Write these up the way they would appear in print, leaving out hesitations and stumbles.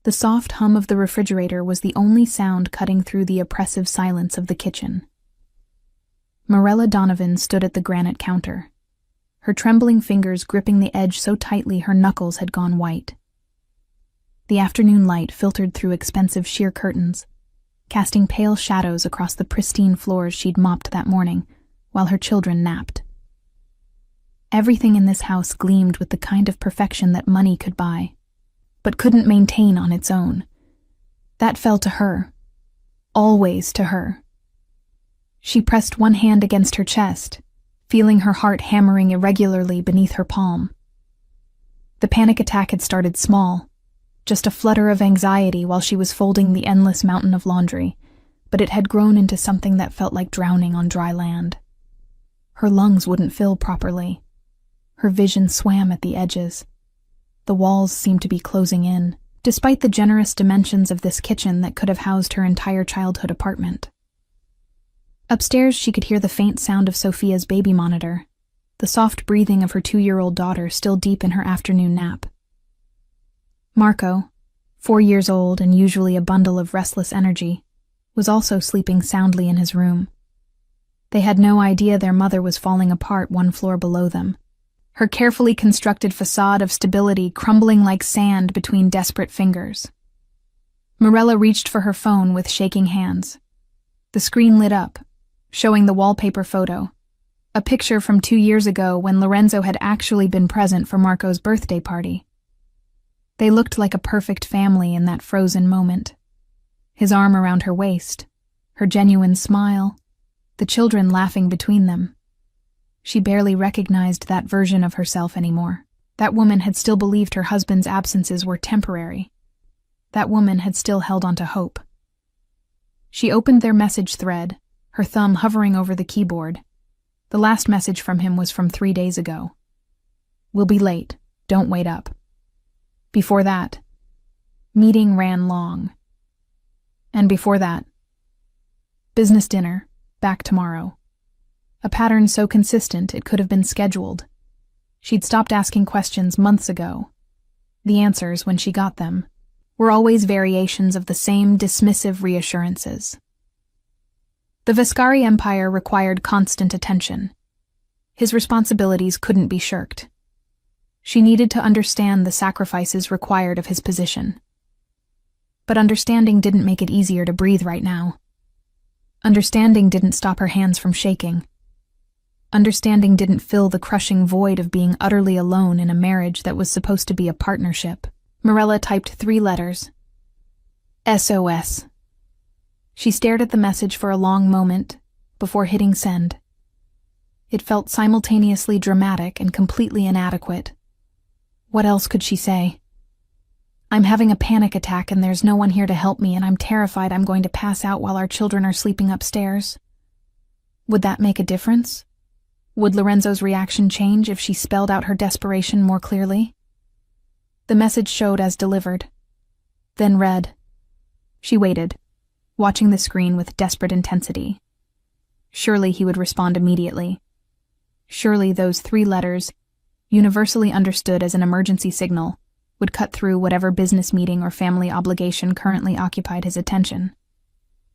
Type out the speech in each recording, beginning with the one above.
The soft hum of the refrigerator was the only sound cutting through the oppressive silence of the kitchen. Marella Donovan stood at the granite counter, her trembling fingers gripping the edge so tightly her knuckles had gone white. The afternoon light filtered through expensive sheer curtains, casting pale shadows across the pristine floors she'd mopped that morning, while her children napped. Everything in this house gleamed with the kind of perfection that money could buy, but couldn't maintain on its own. That fell to her. Always to her. She pressed one hand against her chest, feeling her heart hammering irregularly beneath her palm. The panic attack had started small, just a flutter of anxiety while she was folding the endless mountain of laundry, but it had grown into something that felt like drowning on dry land. Her lungs wouldn't fill properly. Her vision swam at the edges. The walls seemed to be closing in, despite the generous dimensions of this kitchen that could have housed her entire childhood apartment. Upstairs, she could hear the faint sound of Sophia's baby monitor, the soft breathing of her 2-year-old daughter still deep in her afternoon nap. Marco, 4 years old and usually a bundle of restless energy, was also sleeping soundly in his room. They had no idea their mother was falling apart one floor below them, her carefully constructed facade of stability crumbling like sand between desperate fingers. Marella reached for her phone with shaking hands. The screen lit up, showing the wallpaper photo, a picture from 2 years ago when Lorenzo had actually been present for Marco's birthday party. They looked like a perfect family in that frozen moment. His arm around her waist, her genuine smile, the children laughing between them. She barely recognized that version of herself anymore. That woman had still believed her husband's absences were temporary. That woman had still held on to hope. She opened their message thread, her thumb hovering over the keyboard. The last message from him was from 3 days ago. "We'll be late. Don't wait up." Before that, "Meeting ran long." And before that, "Business dinner, back tomorrow." A pattern so consistent it could have been scheduled. She'd stopped asking questions months ago. The answers, when she got them, were always variations of the same dismissive reassurances. The Vescari Empire required constant attention. His responsibilities couldn't be shirked. She needed to understand the sacrifices required of his position. But understanding didn't make it easier to breathe right now. Understanding didn't stop her hands from shaking. Understanding didn't fill the crushing void of being utterly alone in a marriage that was supposed to be a partnership. Marella typed 3 letters. SOS. She stared at the message for a long moment before hitting send. It felt simultaneously dramatic and completely inadequate. What else could she say? "I'm having a panic attack and there's no one here to help me, and I'm terrified I'm going to pass out while our children are sleeping upstairs." Would that make a difference? Would Lorenzo's reaction change if she spelled out her desperation more clearly? The message showed as delivered, then read. She waited, watching the screen with desperate intensity. Surely he would respond immediately. Surely those 3 letters, universally understood as an emergency signal, would cut through whatever business meeting or family obligation currently occupied his attention.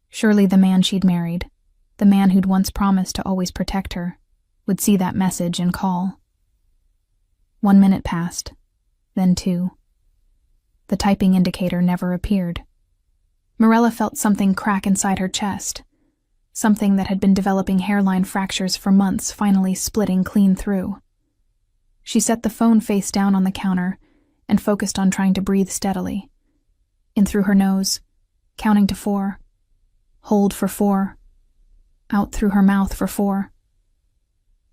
Surely the man she'd married, the man who'd once promised to always protect her, would see that message and call. 1 minute passed, then 2. The typing indicator never appeared. Marella felt something crack inside her chest, something that had been developing hairline fractures for months finally splitting clean through. She set the phone face down on the counter and focused on trying to breathe steadily. In through her nose, counting to 4. Hold for 4. Out through her mouth for 4.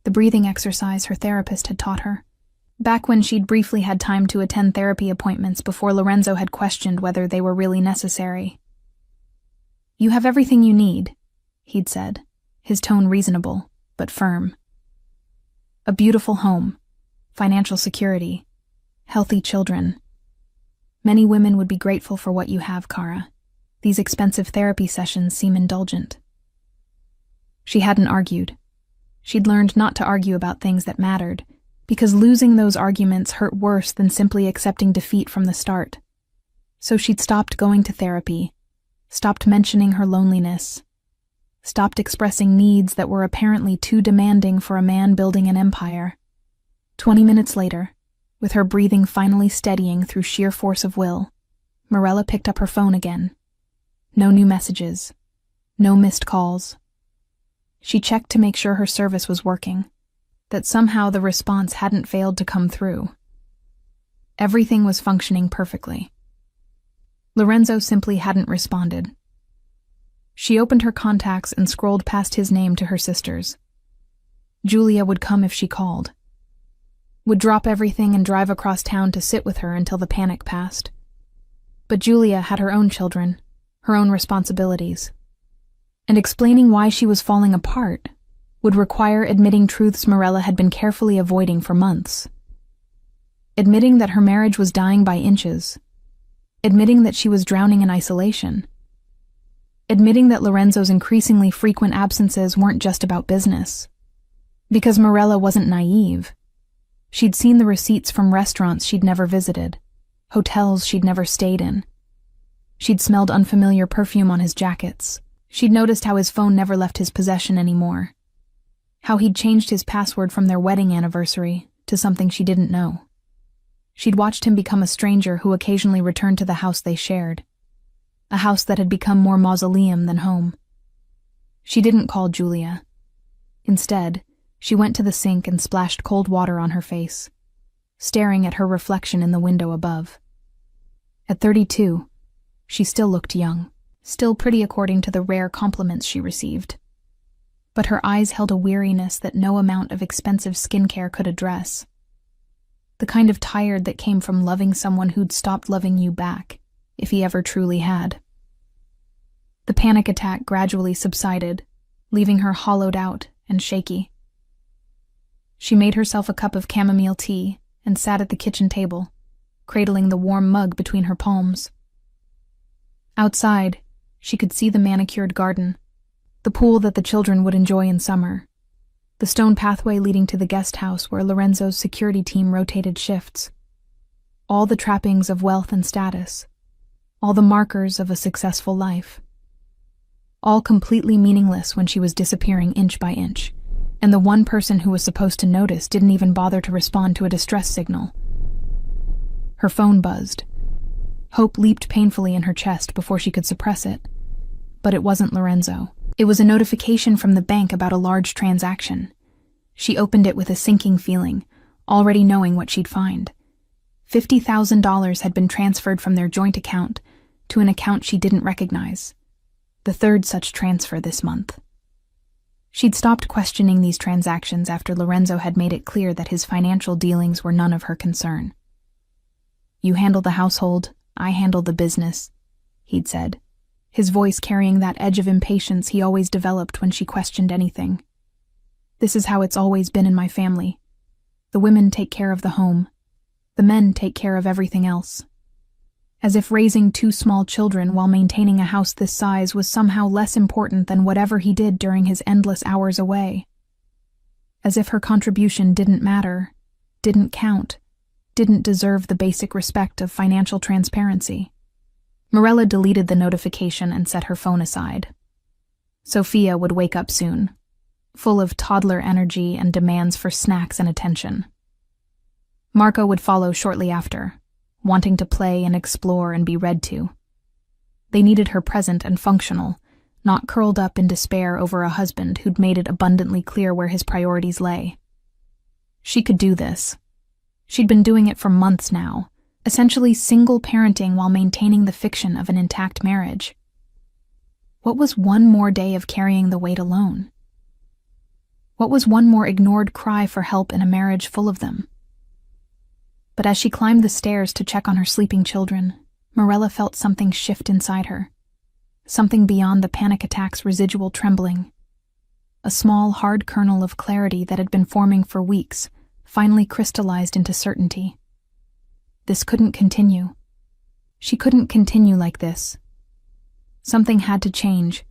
The breathing exercise her therapist had taught her, back when she'd briefly had time to attend therapy appointments before Lorenzo had questioned whether they were really necessary. "You have everything you need," he'd said, his tone reasonable, but firm. "A beautiful home, financial security, healthy children. Many women would be grateful for what you have, Kara. These expensive therapy sessions seem indulgent." She hadn't argued. She'd learned not to argue about things that mattered, because losing those arguments hurt worse than simply accepting defeat from the start. So she'd stopped going to therapy, stopped mentioning her loneliness, stopped expressing needs that were apparently too demanding for a man building an empire. 20 minutes later, with her breathing finally steadying through sheer force of will, Morella picked up her phone again. No new messages. No missed calls. She checked to make sure her service was working, that somehow the response hadn't failed to come through. Everything was functioning perfectly. Lorenzo simply hadn't responded. She opened her contacts and scrolled past his name to her sisters. Julia would come if she called. Would drop everything and drive across town to sit with her until the panic passed. But Julia had her own children, her own responsibilities. And explaining why she was falling apart would require admitting truths Morella had been carefully avoiding for months. Admitting that her marriage was dying by inches. Admitting that she was drowning in isolation. Admitting that Lorenzo's increasingly frequent absences weren't just about business. Because Morella wasn't naive. She'd seen the receipts from restaurants she'd never visited, hotels she'd never stayed in. She'd smelled unfamiliar perfume on his jackets. She'd noticed how his phone never left his possession anymore. How he'd changed his password from their wedding anniversary to something she didn't know. She'd watched him become a stranger who occasionally returned to the house they shared. A house that had become more mausoleum than home. She didn't call Julia. Instead, she went to the sink and splashed cold water on her face, staring at her reflection in the window above. At 32, she still looked young, still pretty according to the rare compliments she received. But her eyes held a weariness that no amount of expensive skincare could address. The kind of tired that came from loving someone who'd stopped loving you back, if he ever truly had. The panic attack gradually subsided, leaving her hollowed out and shaky. She made herself a cup of chamomile tea and sat at the kitchen table, cradling the warm mug between her palms. Outside, she could see the manicured garden, the pool that the children would enjoy in summer, the stone pathway leading to the guest house where Lorenzo's security team rotated shifts. All the trappings of wealth and status, all the markers of a successful life. All completely meaningless when she was disappearing inch by inch, and the one person who was supposed to notice didn't even bother to respond to a distress signal. Her phone buzzed. Hope leaped painfully in her chest before she could suppress it. But it wasn't Lorenzo. It was a notification from the bank about a large transaction. She opened it with a sinking feeling, already knowing what she'd find. $50,000 had been transferred from their joint account to an account she didn't recognize. The third such transfer this month. She'd stopped questioning these transactions after Lorenzo had made it clear that his financial dealings were none of her concern. "You handle the household, I handle the business," he'd said, his voice carrying that edge of impatience he always developed when she questioned anything. "This is how it's always been in my family. The women take care of the home. The men take care of everything else." As if raising 2 small children while maintaining a house this size was somehow less important than whatever he did during his endless hours away. As if her contribution didn't matter, didn't count, didn't deserve the basic respect of financial transparency. Morella deleted the notification and set her phone aside. Sophia would wake up soon, full of toddler energy and demands for snacks and attention. Marco would follow shortly after, wanting to play and explore and be read to. They needed her present and functional, not curled up in despair over a husband who'd made it abundantly clear where his priorities lay. She could do this. She'd been doing it for months now, essentially single parenting while maintaining the fiction of an intact marriage. What was one more day of carrying the weight alone? What was one more ignored cry for help in a marriage full of them? But as she climbed the stairs to check on her sleeping children, Morella felt something shift inside her. Something beyond the panic attack's residual trembling. A small, hard kernel of clarity that had been forming for weeks finally crystallized into certainty. This couldn't continue. She couldn't continue like this. Something had to change,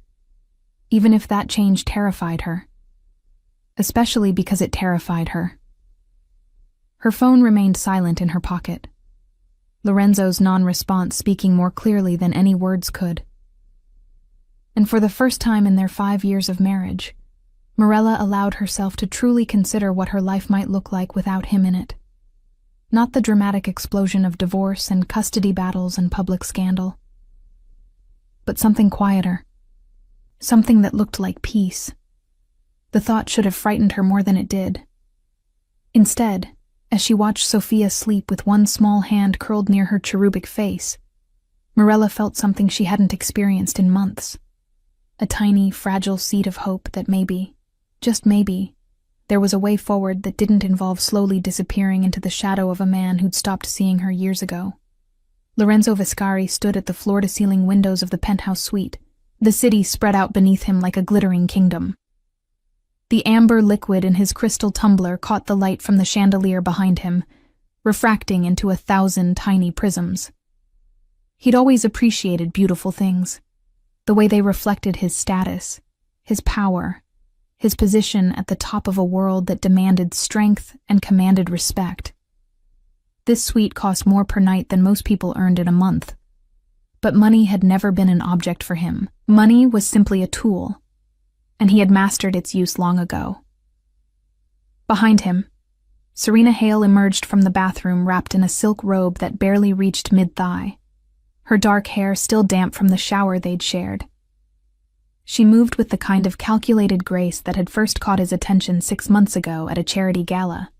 even if that change terrified her. Especially because it terrified her. Her phone remained silent in her pocket. Lorenzo's non-response speaking more clearly than any words could. And for the first time in their 5 years of marriage, Morella allowed herself to truly consider what her life might look like without him in it. Not the dramatic explosion of divorce and custody battles and public scandal, but something quieter, something that looked like peace. The thought should have frightened her more than it did. Instead, as she watched Sophia sleep with one small hand curled near her cherubic face, Morella felt something she hadn't experienced in months. A tiny, fragile seed of hope that maybe, just maybe, there was a way forward that didn't involve slowly disappearing into the shadow of a man who'd stopped seeing her years ago. Lorenzo Viscari stood at the floor-to-ceiling windows of the penthouse suite, the city spread out beneath him like a glittering kingdom. The amber liquid in his crystal tumbler caught the light from the chandelier behind him, refracting into 1,000 tiny prisms. He'd always appreciated beautiful things, the way they reflected his status, his power, his position at the top of a world that demanded strength and commanded respect. This suite cost more per night than most people earned in a month. But money had never been an object for him. Money was simply a tool, and he had mastered its use long ago. Behind him, Serena Hale emerged from the bathroom wrapped in a silk robe that barely reached mid-thigh, her dark hair still damp from the shower they'd shared. She moved with the kind of calculated grace that had first caught his attention 6 months ago at a charity gala.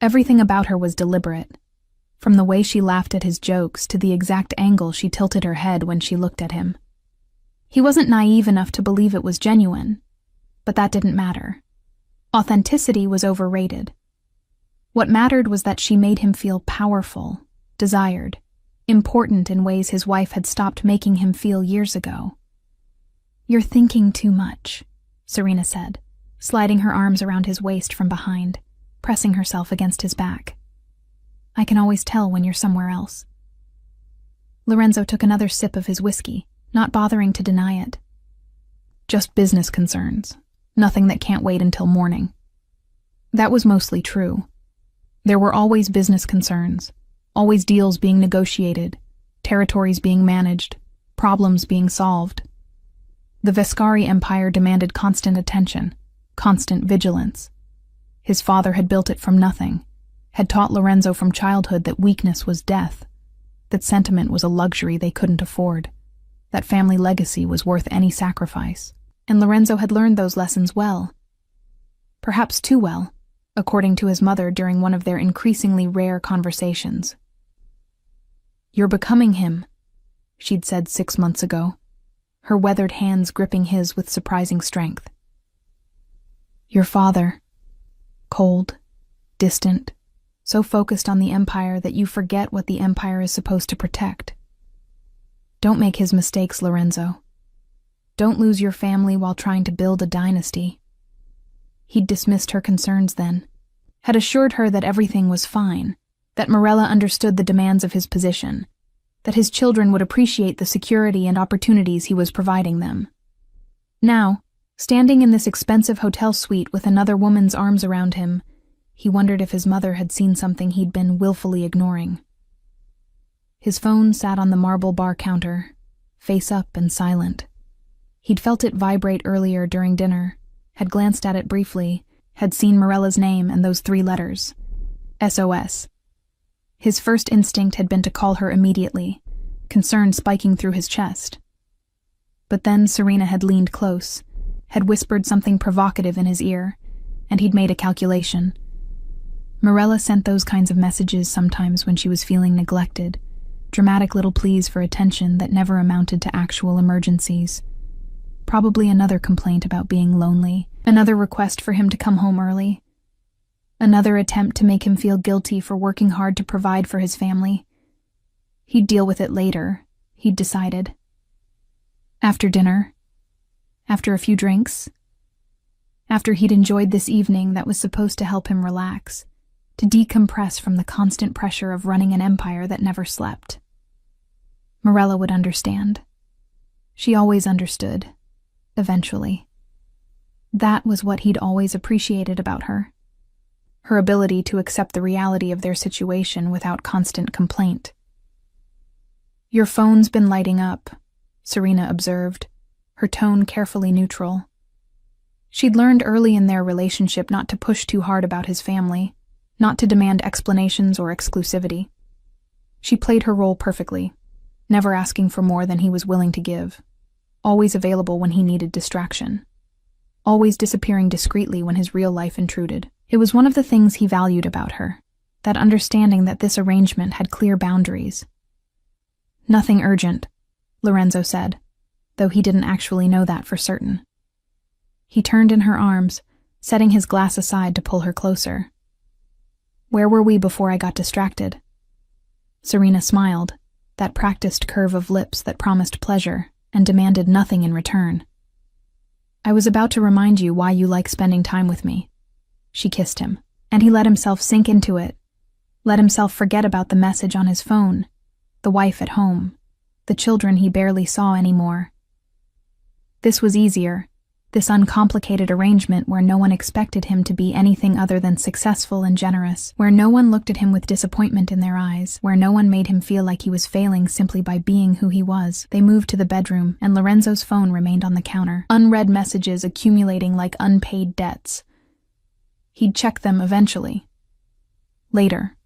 Everything about her was deliberate, from the way she laughed at his jokes to the exact angle she tilted her head when she looked at him. He wasn't naive enough to believe it was genuine, but that didn't matter. Authenticity was overrated. What mattered was that she made him feel powerful, desired, important in ways his wife had stopped making him feel years ago. "You're thinking too much," Serena said, sliding her arms around his waist from behind, pressing herself against his back. "I can always tell when you're somewhere else." Lorenzo took another sip of his whiskey, not bothering to deny it. "Just business concerns. Nothing that can't wait until morning." That was mostly true. There were always business concerns, always deals being negotiated, territories being managed, problems being solved. The Viscari Empire demanded constant attention, constant vigilance. His father had built it from nothing, had taught Lorenzo from childhood that weakness was death, that sentiment was a luxury they couldn't afford, that family legacy was worth any sacrifice. And Lorenzo had learned those lessons well. Perhaps too well, according to his mother during one of their increasingly rare conversations. "You're becoming him," she'd said 6 months ago, her weathered hands gripping his with surprising strength. "Your father, cold, distant, so focused on the empire that you forget what the empire is supposed to protect. Don't make his mistakes, Lorenzo. Don't lose your family while trying to build a dynasty." He'd dismissed her concerns then, had assured her that everything was fine, that Morella understood the demands of his position, that his children would appreciate the security and opportunities he was providing them. Now, standing in this expensive hotel suite with another woman's arms around him, he wondered if his mother had seen something he'd been willfully ignoring. His phone sat on the marble bar counter, face up and silent. He'd felt it vibrate earlier during dinner, had glanced at it briefly, had seen Morella's name and those 3 letters, SOS. His first instinct had been to call her immediately, concern spiking through his chest. But then Serena had leaned close, had whispered something provocative in his ear, and he'd made a calculation. Morella sent those kinds of messages sometimes when she was feeling neglected, dramatic little pleas for attention that never amounted to actual emergencies. Probably another complaint about being lonely, another request for him to come home early, another attempt to make him feel guilty for working hard to provide for his family. He'd deal with it later, he'd decided. After dinner, after a few drinks, after he'd enjoyed this evening that was supposed to help him relax, to decompress from the constant pressure of running an empire that never slept. Morella would understand. She always understood. Eventually. That was what he'd always appreciated about her. her ability to accept the reality of their situation without constant complaint. "Your phone's been lighting up," Serena observed, her tone carefully neutral. She'd learned early in their relationship not to push too hard about his family, not to demand explanations or exclusivity. She played her role perfectly, never asking for more than he was willing to give, always available when he needed distraction, always disappearing discreetly when his real life intruded. It was one of the things he valued about her, that understanding that this arrangement had clear boundaries. "Nothing urgent," Lorenzo said, though he didn't actually know that for certain. He turned in her arms, setting his glass aside to pull her closer. "Where were we before I got distracted?" Serena smiled, that practiced curve of lips that promised pleasure and demanded nothing in return. "I was about to remind you why you like spending time with me." She kissed him, and he let himself sink into it, let himself forget about the message on his phone, the wife at home, the children he barely saw anymore. This was easier, this uncomplicated arrangement where no one expected him to be anything other than successful and generous, where no one looked at him with disappointment in their eyes, where no one made him feel like he was failing simply by being who he was. They moved to the bedroom, and Lorenzo's phone remained on the counter, unread messages accumulating like unpaid debts. He'd check them eventually. Later.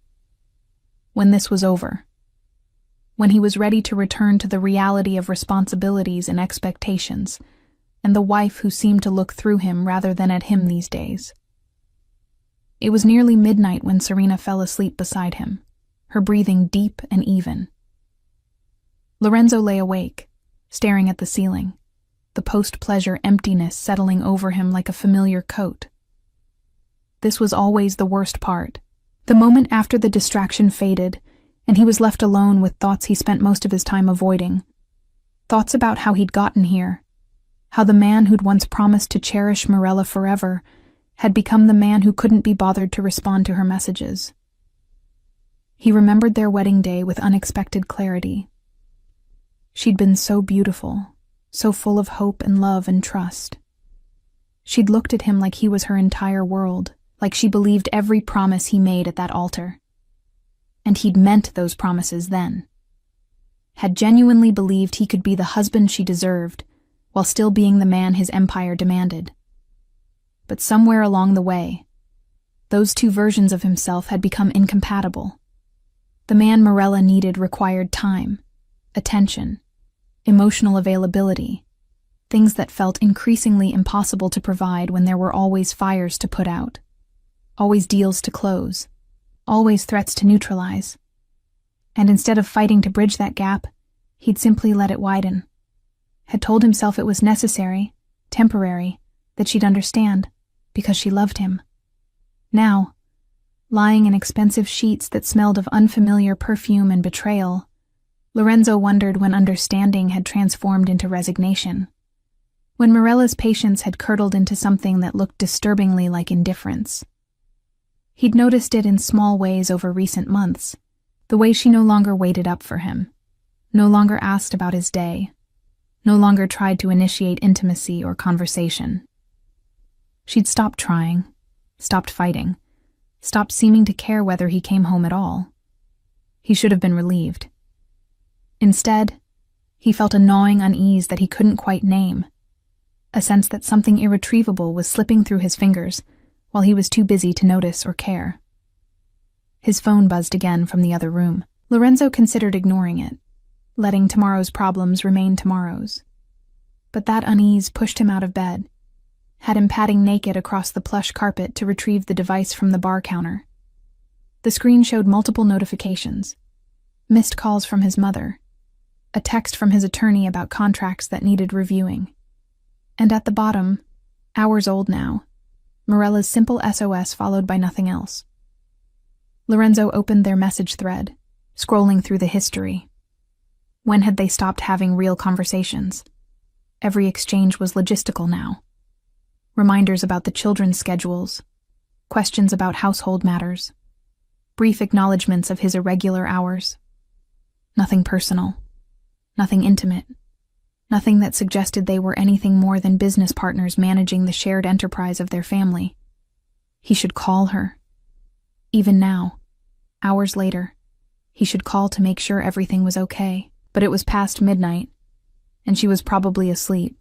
When this was over. When he was ready to return to the reality of responsibilities and expectations, and the wife who seemed to look through him rather than at him these days. It was nearly midnight when Serena fell asleep beside him, her breathing deep and even. Lorenzo lay awake, staring at the ceiling, the post-pleasure emptiness settling over him like a familiar coat. This was always the worst part, the moment after the distraction faded, and he was left alone with thoughts he spent most of his time avoiding. Thoughts about how he'd gotten here, how the man who'd once promised to cherish Mirella forever had become the man who couldn't be bothered to respond to her messages. He remembered their wedding day with unexpected clarity. She'd been so beautiful, so full of hope and love and trust. She'd looked at him like he was her entire world, like she believed every promise he made at that altar. And he'd meant those promises then. Had genuinely believed he could be the husband she deserved, while still being the man his empire demanded. But somewhere along the way, those two versions of himself had become incompatible. The man Mirella needed required time, attention, emotional availability, things that felt increasingly impossible to provide when there were always fires to put out, always deals to close, always threats to neutralize. And instead of fighting to bridge that gap, he'd simply let it widen. Had told himself it was necessary, temporary, that she'd understand, because she loved him. Now, lying in expensive sheets that smelled of unfamiliar perfume and betrayal, Lorenzo wondered when understanding had transformed into resignation. When Mirella's patience had curdled into something that looked disturbingly like indifference. He'd noticed it in small ways over recent months, the way she no longer waited up for him, no longer asked about his day, no longer tried to initiate intimacy or conversation. She'd stopped trying, stopped fighting, stopped seeming to care whether he came home at all. He should have been relieved. Instead, he felt a gnawing unease that he couldn't quite name, a sense that something irretrievable was slipping through his fingers while he was too busy to notice or care. His phone buzzed again from the other room. Lorenzo considered ignoring it, letting tomorrow's problems remain tomorrow's. But that unease pushed him out of bed, had him padding naked across the plush carpet to retrieve the device from the bar counter. The screen showed multiple notifications, missed calls from his mother, a text from his attorney about contracts that needed reviewing. And at the bottom, hours old now, Mirella's simple SOS followed by nothing else. Lorenzo opened their message thread, scrolling through the history. When had they stopped having real conversations? Every exchange was logistical now. Reminders about the children's schedules, questions about household matters, brief acknowledgments of his irregular hours. Nothing personal, nothing intimate, nothing that suggested they were anything more than business partners managing the shared enterprise of their family. He should call her, Even now, hours later, he should call to make sure everything was okay, but it was past midnight, and she was probably asleep.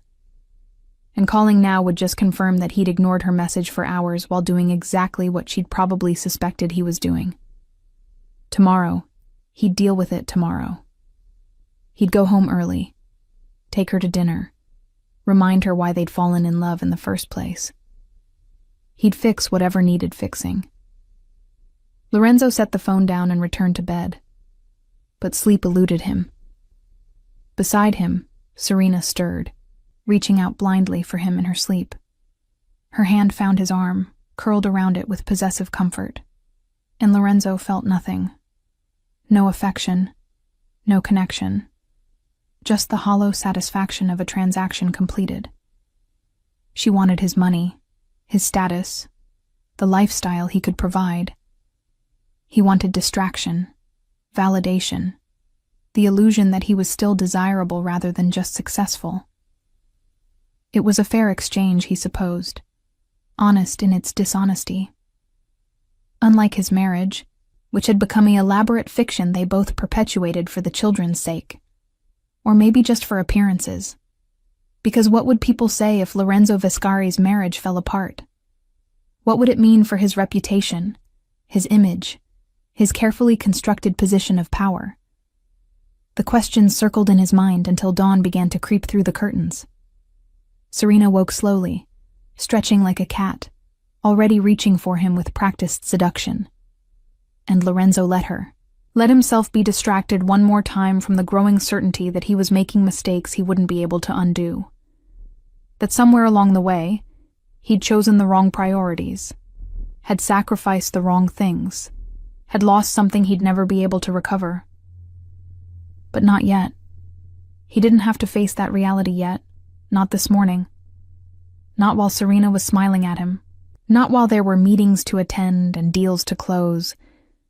And calling now would just confirm that he'd ignored her message for hours while doing exactly what she'd probably suspected he was doing. Tomorrow, he'd deal with it tomorrow. He'd go home early, take her to dinner, remind her why they'd fallen in love in the first place. He'd fix whatever needed fixing. Lorenzo set the phone down and returned to bed, but sleep eluded him. Beside him, Serena stirred, reaching out blindly for him in her sleep. Her hand found his arm, curled around it with possessive comfort, and Lorenzo felt nothing. No affection, no connection, just the hollow satisfaction of a transaction completed. She wanted his money, his status, the lifestyle he could provide. He wanted distraction, validation, the illusion that he was still desirable rather than just successful. It was a fair exchange, he supposed, honest in its dishonesty. Unlike his marriage, which had become an elaborate fiction they both perpetuated for the children's sake, or maybe just for appearances. Because what would people say if Lorenzo Viscari's marriage fell apart? What would it mean for his reputation, his image, his carefully constructed position of power? The questions circled in his mind until dawn began to creep through the curtains. Serena woke slowly, stretching like a cat, already reaching for him with practiced seduction. And Lorenzo let himself be distracted one more time from the growing certainty that he was making mistakes he wouldn't be able to undo. That somewhere along the way, he'd chosen the wrong priorities, had sacrificed the wrong things, had lost something he'd never be able to recover. But not yet. He didn't have to face that reality yet, not this morning. Not while Serena was smiling at him, not while there were meetings to attend and deals to close,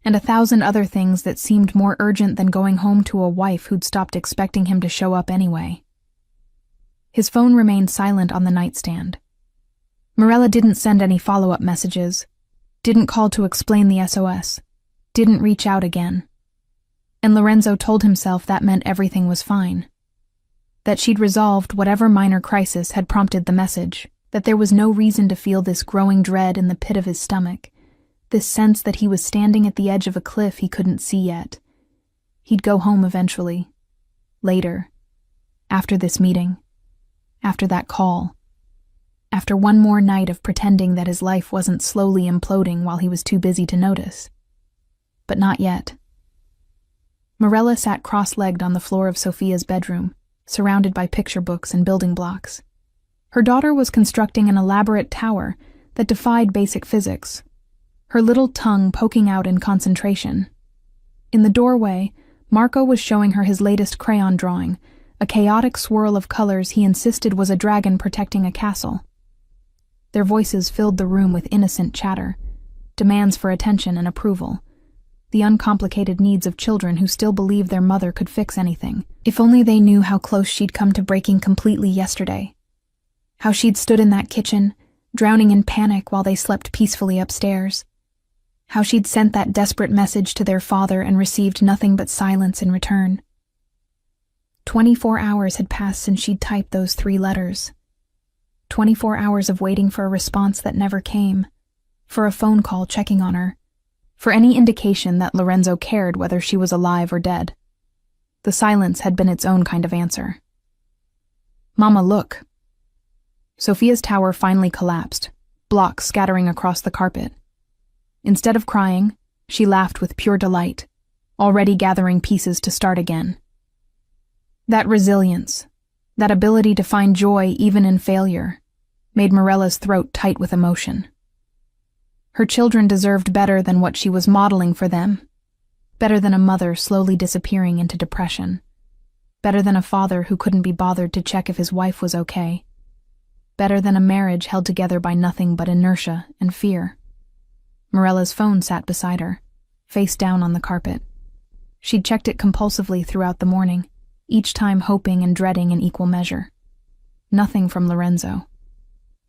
and 1,000 other things that seemed more urgent than going home to a wife who'd stopped expecting him to show up anyway. His phone remained silent on the nightstand. Morella didn't send any follow-up messages, didn't call to explain the SOS, didn't reach out again. And Lorenzo told himself that meant everything was fine. That she'd resolved whatever minor crisis had prompted the message, that there was no reason to feel this growing dread in the pit of his stomach, this sense that he was standing at the edge of a cliff he couldn't see yet. He'd go home eventually. Later. After this meeting. After that call. After one more night of pretending that his life wasn't slowly imploding while he was too busy to notice. But not yet. Morella sat cross-legged on the floor of Sophia's bedroom, surrounded by picture books and building blocks. Her daughter was constructing an elaborate tower that defied basic physics, her little tongue poking out in concentration. In the doorway, Marco was showing her his latest crayon drawing, a chaotic swirl of colors he insisted was a dragon protecting a castle. Their voices filled the room with innocent chatter, demands for attention and approval, the uncomplicated needs of children who still believe their mother could fix anything. If only they knew how close she'd come to breaking completely yesterday. How she'd stood in that kitchen, drowning in panic while they slept peacefully upstairs. How she'd sent that desperate message to their father and received nothing but silence in return. 24 hours had passed since she'd typed those 3 letters. 24 hours of waiting for a response that never came, for a phone call checking on her, for any indication that Lorenzo cared whether she was alive or dead. The silence had been its own kind of answer. "Mama, look." Sophia's tower finally collapsed, blocks scattering across the carpet. Instead of crying, she laughed with pure delight, already gathering pieces to start again. That resilience, that ability to find joy even in failure, made Morella's throat tight with emotion. Her children deserved better than what she was modeling for them, better than a mother slowly disappearing into depression, better than a father who couldn't be bothered to check if his wife was okay, better than a marriage held together by nothing but inertia and fear. Morella's phone sat beside her, face down on the carpet. She'd checked it compulsively throughout the morning, each time hoping and dreading in equal measure. Nothing from Lorenzo.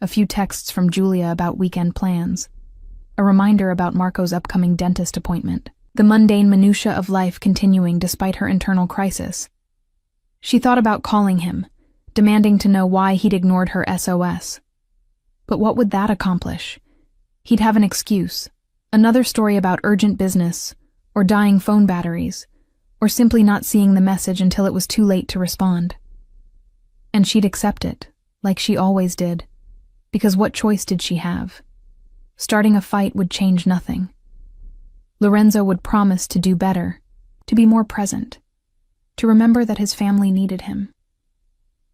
A few texts from Julia about weekend plans. a reminder about Marco's upcoming dentist appointment, the mundane minutiae of life continuing despite her internal crisis. She thought about calling him, demanding to know why he'd ignored her SOS. But what would that accomplish? He'd have an excuse, another story about urgent business, or dying phone batteries, or simply not seeing the message until it was too late to respond. And she'd accept it, like she always did, because what choice did she have? Starting a fight would change nothing. Lorenzo would promise to do better, to be more present, to remember that his family needed him.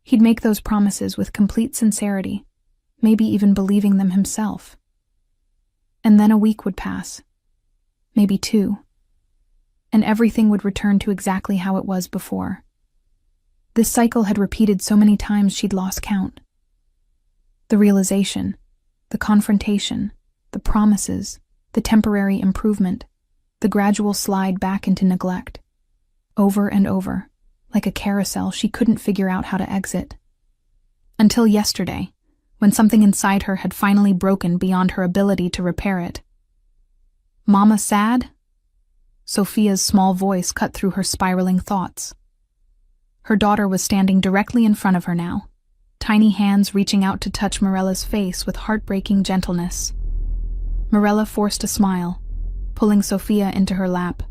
He'd make those promises with complete sincerity, maybe even believing them himself. And then a week would pass, maybe 2, and everything would return to exactly how it was before. This cycle had repeated so many times she'd lost count. The realization, the confrontation, the promises, the temporary improvement, the gradual slide back into neglect. Over and over, like a carousel she couldn't figure out how to exit. Until yesterday, when something inside her had finally broken beyond her ability to repair it. "Mama sad?" Sophia's small voice cut through her spiraling thoughts. Her daughter was standing directly in front of her now, tiny hands reaching out to touch Morella's face with heartbreaking gentleness. Morella forced a smile, pulling Sophia into her lap.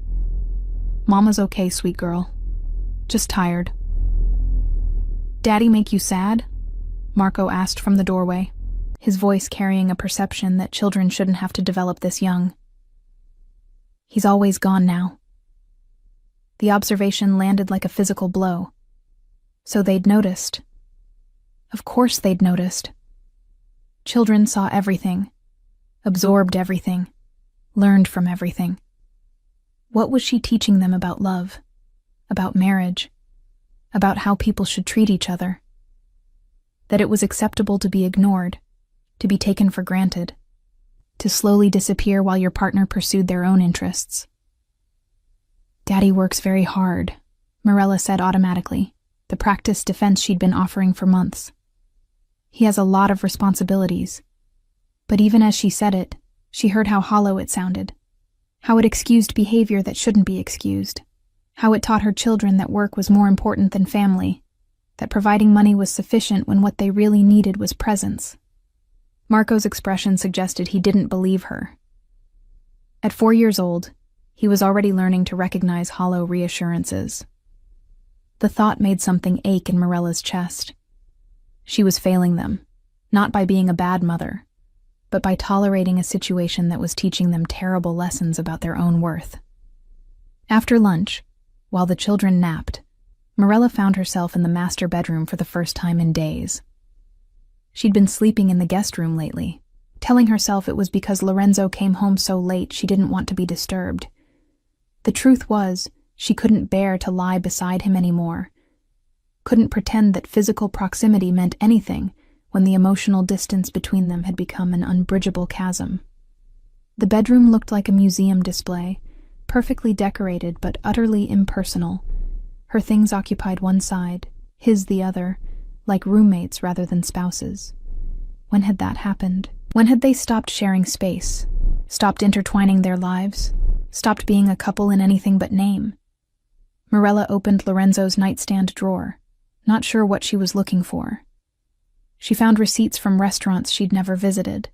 "Mama's okay, sweet girl. Just tired." "Daddy make you sad?" Marco asked from the doorway, his voice carrying a perception that children shouldn't have to develop this young. "He's always gone now." The observation landed like a physical blow. So they'd noticed. Of course they'd noticed. Children saw everything, absorbed everything, learned from everything. What was she teaching them about love, about marriage, about how people should treat each other? That it was acceptable to be ignored, to be taken for granted, to slowly disappear while your partner pursued their own interests. "Daddy works very hard," Morella said automatically, the practiced defense she'd been offering for months. "He has a lot of responsibilities." But even as she said it, she heard how hollow it sounded, how it excused behavior that shouldn't be excused, how it taught her children that work was more important than family, that providing money was sufficient when what they really needed was presence. Marco's expression suggested he didn't believe her. At 4 years old, he was already learning to recognize hollow reassurances. The thought made something ache in Morella's chest. She was failing them, not by being a bad mother, but by tolerating a situation that was teaching them terrible lessons about their own worth. After lunch, while the children napped, Morella found herself in the master bedroom for the first time in days. She'd been sleeping in the guest room lately, telling herself it was because Lorenzo came home so late she didn't want to be disturbed. The truth was, she couldn't bear to lie beside him anymore, couldn't pretend that physical proximity meant anything when the emotional distance between them had become an unbridgeable chasm. The bedroom looked like a museum display, perfectly decorated but utterly impersonal. Her things occupied one side, his the other, like roommates rather than spouses. When had that happened? When had they stopped sharing space, stopped intertwining their lives, stopped being a couple in anything but name? Morella opened Lorenzo's nightstand drawer, not sure what she was looking for. She found receipts from restaurants she'd never visited,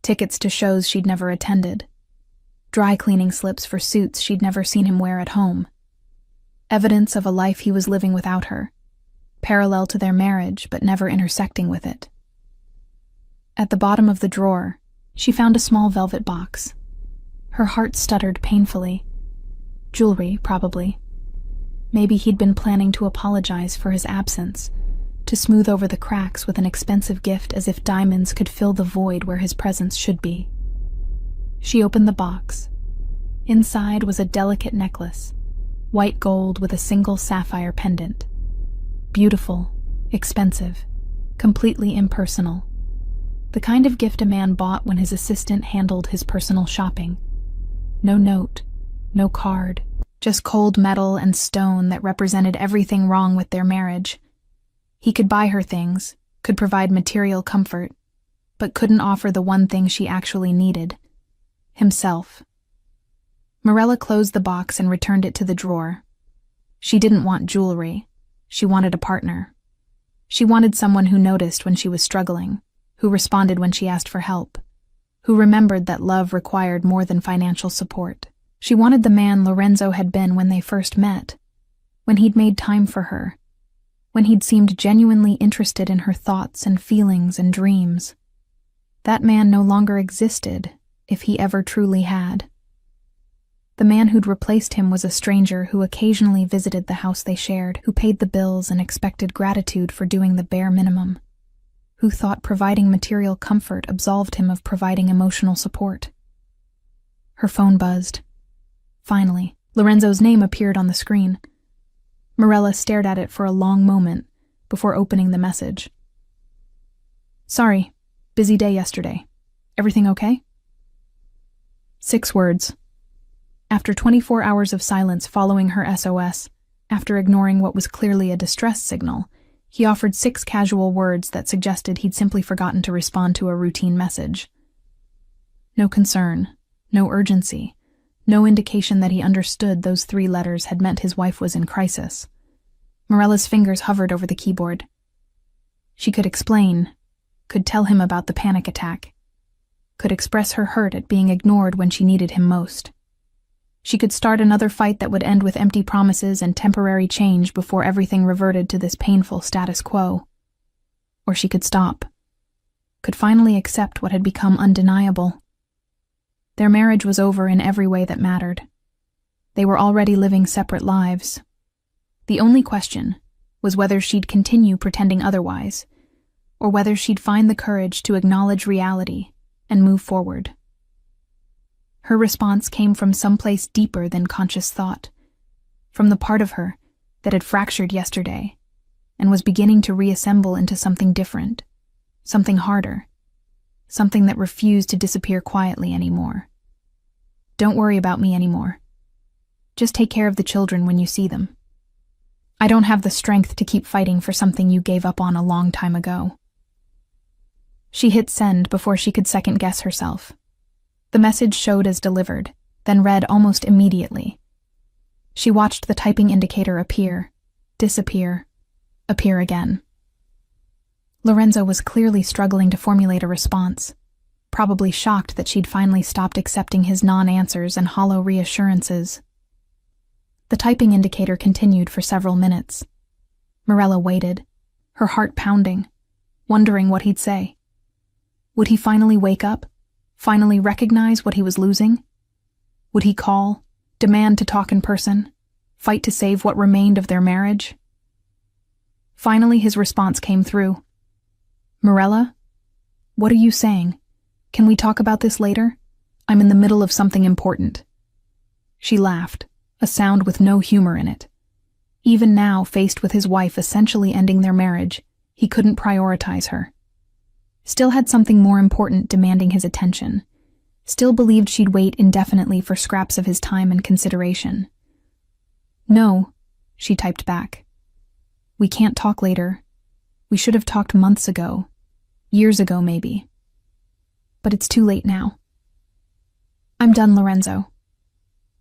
tickets to shows she'd never attended, dry cleaning slips for suits she'd never seen him wear at home. Evidence of a life he was living without her, parallel to their marriage but never intersecting with it. At the bottom of the drawer, she found a small velvet box. Her heart stuttered painfully. Jewelry, probably. Maybe he'd been planning to apologize for his absence, to smooth over the cracks with an expensive gift as if diamonds could fill the void where his presence should be. She opened the box. Inside was a delicate necklace, white gold with a single sapphire pendant. Beautiful, expensive, completely impersonal. The kind of gift a man bought when his assistant handled his personal shopping. No note, no card, just cold metal and stone that represented everything wrong with their marriage. He could buy her things, could provide material comfort, but couldn't offer the one thing she actually needed, Himself. Morella closed the box and returned it to the drawer. She didn't want jewelry. She wanted a partner. She wanted someone who noticed when she was struggling, who responded when she asked for help, who remembered that love required more than financial support. She wanted the man Lorenzo had been when they first met, when he'd made time for her, when he'd seemed genuinely interested in her thoughts and feelings and dreams. That man no longer existed, if he ever truly had. The man who'd replaced him was a stranger who occasionally visited the house they shared, who paid the bills and expected gratitude for doing the bare minimum, who thought providing material comfort absolved him of providing emotional support. Her phone buzzed. Finally, Lorenzo's name appeared on the screen. Morella stared at it for a long moment before opening the message. "Sorry, busy day yesterday. Everything okay?" 6 words. After 24 hours of silence following her SOS, after ignoring what was clearly a distress signal, he offered 6 casual words that suggested he'd simply forgotten to respond to a routine message. No concern, no urgency, no indication that he understood those 3 letters had meant his wife was in crisis. Morella's fingers hovered over the keyboard. She could explain, could tell him about the panic attack, could express her hurt at being ignored when she needed him most. She could start another fight that would end with empty promises and temporary change before everything reverted to this painful status quo. Or she could stop, could finally accept what had become undeniable. Their marriage was over in every way that mattered. They were already living separate lives. The only question was whether she'd continue pretending otherwise, or whether she'd find the courage to acknowledge reality and move forward. Her response came from someplace deeper than conscious thought, from the part of her that had fractured yesterday and was beginning to reassemble into something different, something harder, something that refused to disappear quietly anymore. "Don't worry about me anymore. Just take care of the children when you see them. I don't have the strength to keep fighting for something you gave up on a long time ago." She hit send before she could second-guess herself. The message showed as delivered, then read almost immediately. She watched the typing indicator appear, disappear, appear again. Lorenzo was clearly struggling to formulate a response, probably shocked that she'd finally stopped accepting his non-answers and hollow reassurances. The typing indicator continued for several minutes. Morella waited, her heart pounding, wondering what he'd say. Would he finally wake up? Finally recognize what he was losing? Would he call, demand to talk in person, fight to save what remained of their marriage? Finally, his response came through. "Morella, what are you saying? Can we talk about this later? I'm in the middle of something important." She laughed, a sound with no humor in it. Even now, faced with his wife essentially ending their marriage, he couldn't prioritize her. Still had something more important demanding his attention. Still believed she'd wait indefinitely for scraps of his time and consideration. "No," she typed back. "We can't talk later. We should have talked months ago. Years ago, maybe. But it's too late now. I'm done, Lorenzo.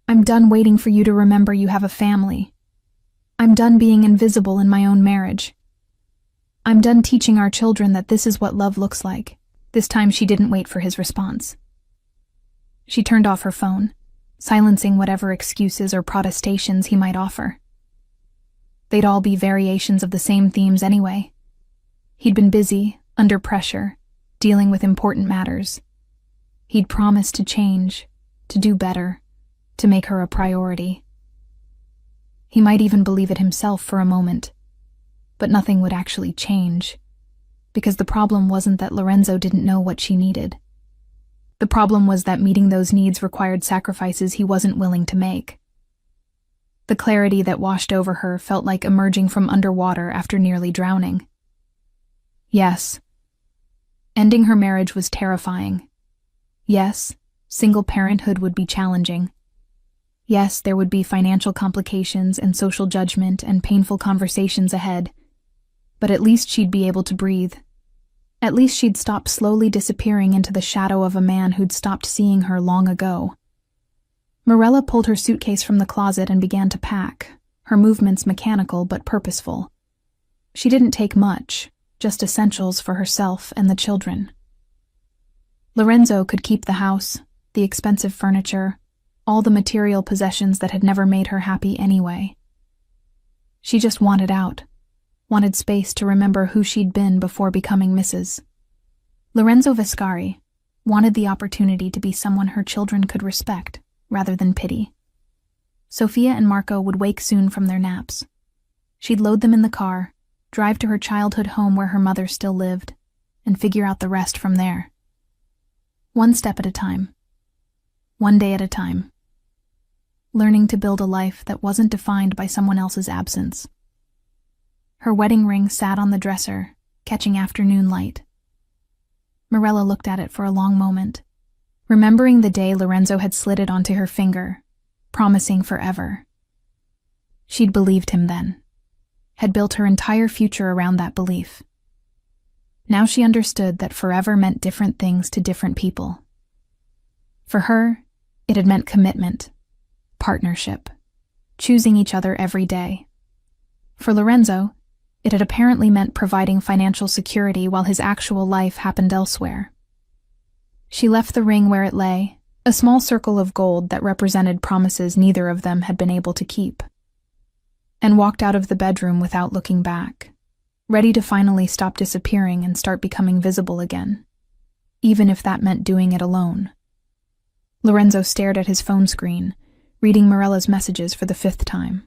I'm done waiting for you to remember you have a family. I'm done being invisible in my own marriage. I'm done teaching our children that this is what love looks like." This time she didn't wait for his response. She turned off her phone, silencing whatever excuses or protestations he might offer. They'd all be variations of the same themes anyway. He'd been busy, under pressure, dealing with important matters. He'd promised to change, to do better, to make her a priority. He might even believe it himself for a moment. But nothing would actually change, because the problem wasn't that Lorenzo didn't know what she needed. The problem was that meeting those needs required sacrifices he wasn't willing to make. The clarity that washed over her felt like emerging from underwater after nearly drowning. Yes, ending her marriage was terrifying. Yes, single parenthood would be challenging. Yes, there would be financial complications and social judgment and painful conversations ahead. But at least she'd be able to breathe. At least she'd stopped slowly disappearing into the shadow of a man who'd stopped seeing her long ago. Morella pulled her suitcase from the closet and began to pack, her movements mechanical but purposeful. She didn't take much, just essentials for herself and the children. Lorenzo could keep the house, the expensive furniture, all the material possessions that had never made her happy anyway. She just wanted out, wanted space to remember who she'd been before becoming Mrs. Lorenzo Viscari wanted the opportunity to be someone her children could respect, rather than pity. Sofia and Marco would wake soon from their naps. She'd load them in the car, drive to her childhood home where her mother still lived, and figure out the rest from there. One step at a time. One day at a time. Learning to build a life that wasn't defined by someone else's absence. Her wedding ring sat on the dresser, catching afternoon light. Morella looked at it for a long moment, remembering the day Lorenzo had slid it onto her finger, promising forever. She'd believed him then, had built her entire future around that belief. Now she understood that forever meant different things to different people. For her, it had meant commitment, partnership, choosing each other every day. For Lorenzo, it had apparently meant providing financial security while his actual life happened elsewhere. She left the ring where it lay, a small circle of gold that represented promises neither of them had been able to keep, and walked out of the bedroom without looking back, ready to finally stop disappearing and start becoming visible again, even if that meant doing it alone. Lorenzo stared at his phone screen, reading Morella's messages for the 5th time.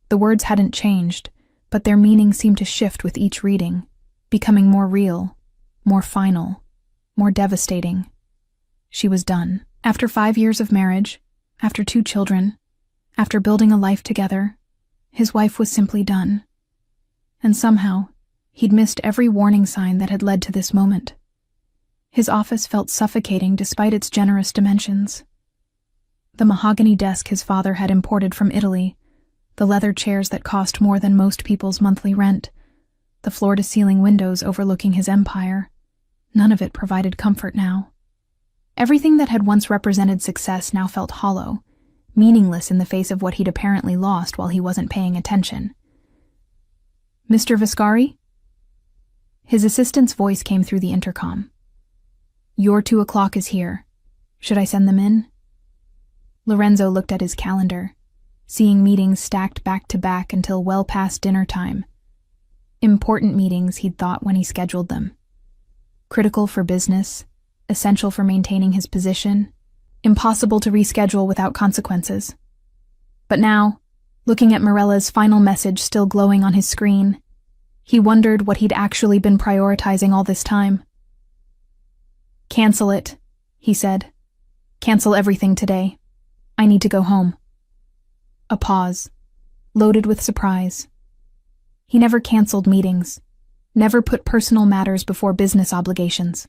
The words hadn't changed, but their meaning seemed to shift with each reading, becoming more real, more final, more devastating. She was done. After 5 years of marriage, after 2 children, after building a life together, his wife was simply done. And somehow, he'd missed every warning sign that had led to this moment. His office felt suffocating despite its generous dimensions. The mahogany desk his father had imported from Italy, the leather chairs that cost more than most people's monthly rent, the floor-to-ceiling windows overlooking his empire, none of it provided comfort now. Everything that had once represented success now felt hollow, meaningless in the face of what he'd apparently lost while he wasn't paying attention. "Mr. Viscari?" His assistant's voice came through the intercom. "Your 2 o'clock is here. Should I send them in?" Lorenzo looked at his calendar, seeing meetings stacked back to back until well past dinner time. Important meetings, he'd thought when he scheduled them. Critical for business, essential for maintaining his position, impossible to reschedule without consequences. But now, looking at Morella's final message still glowing on his screen, he wondered what he'd actually been prioritizing all this time. "Cancel it," he said. "Cancel everything today. I need to go home." A pause, loaded with surprise. He never canceled meetings, never put personal matters before business obligations.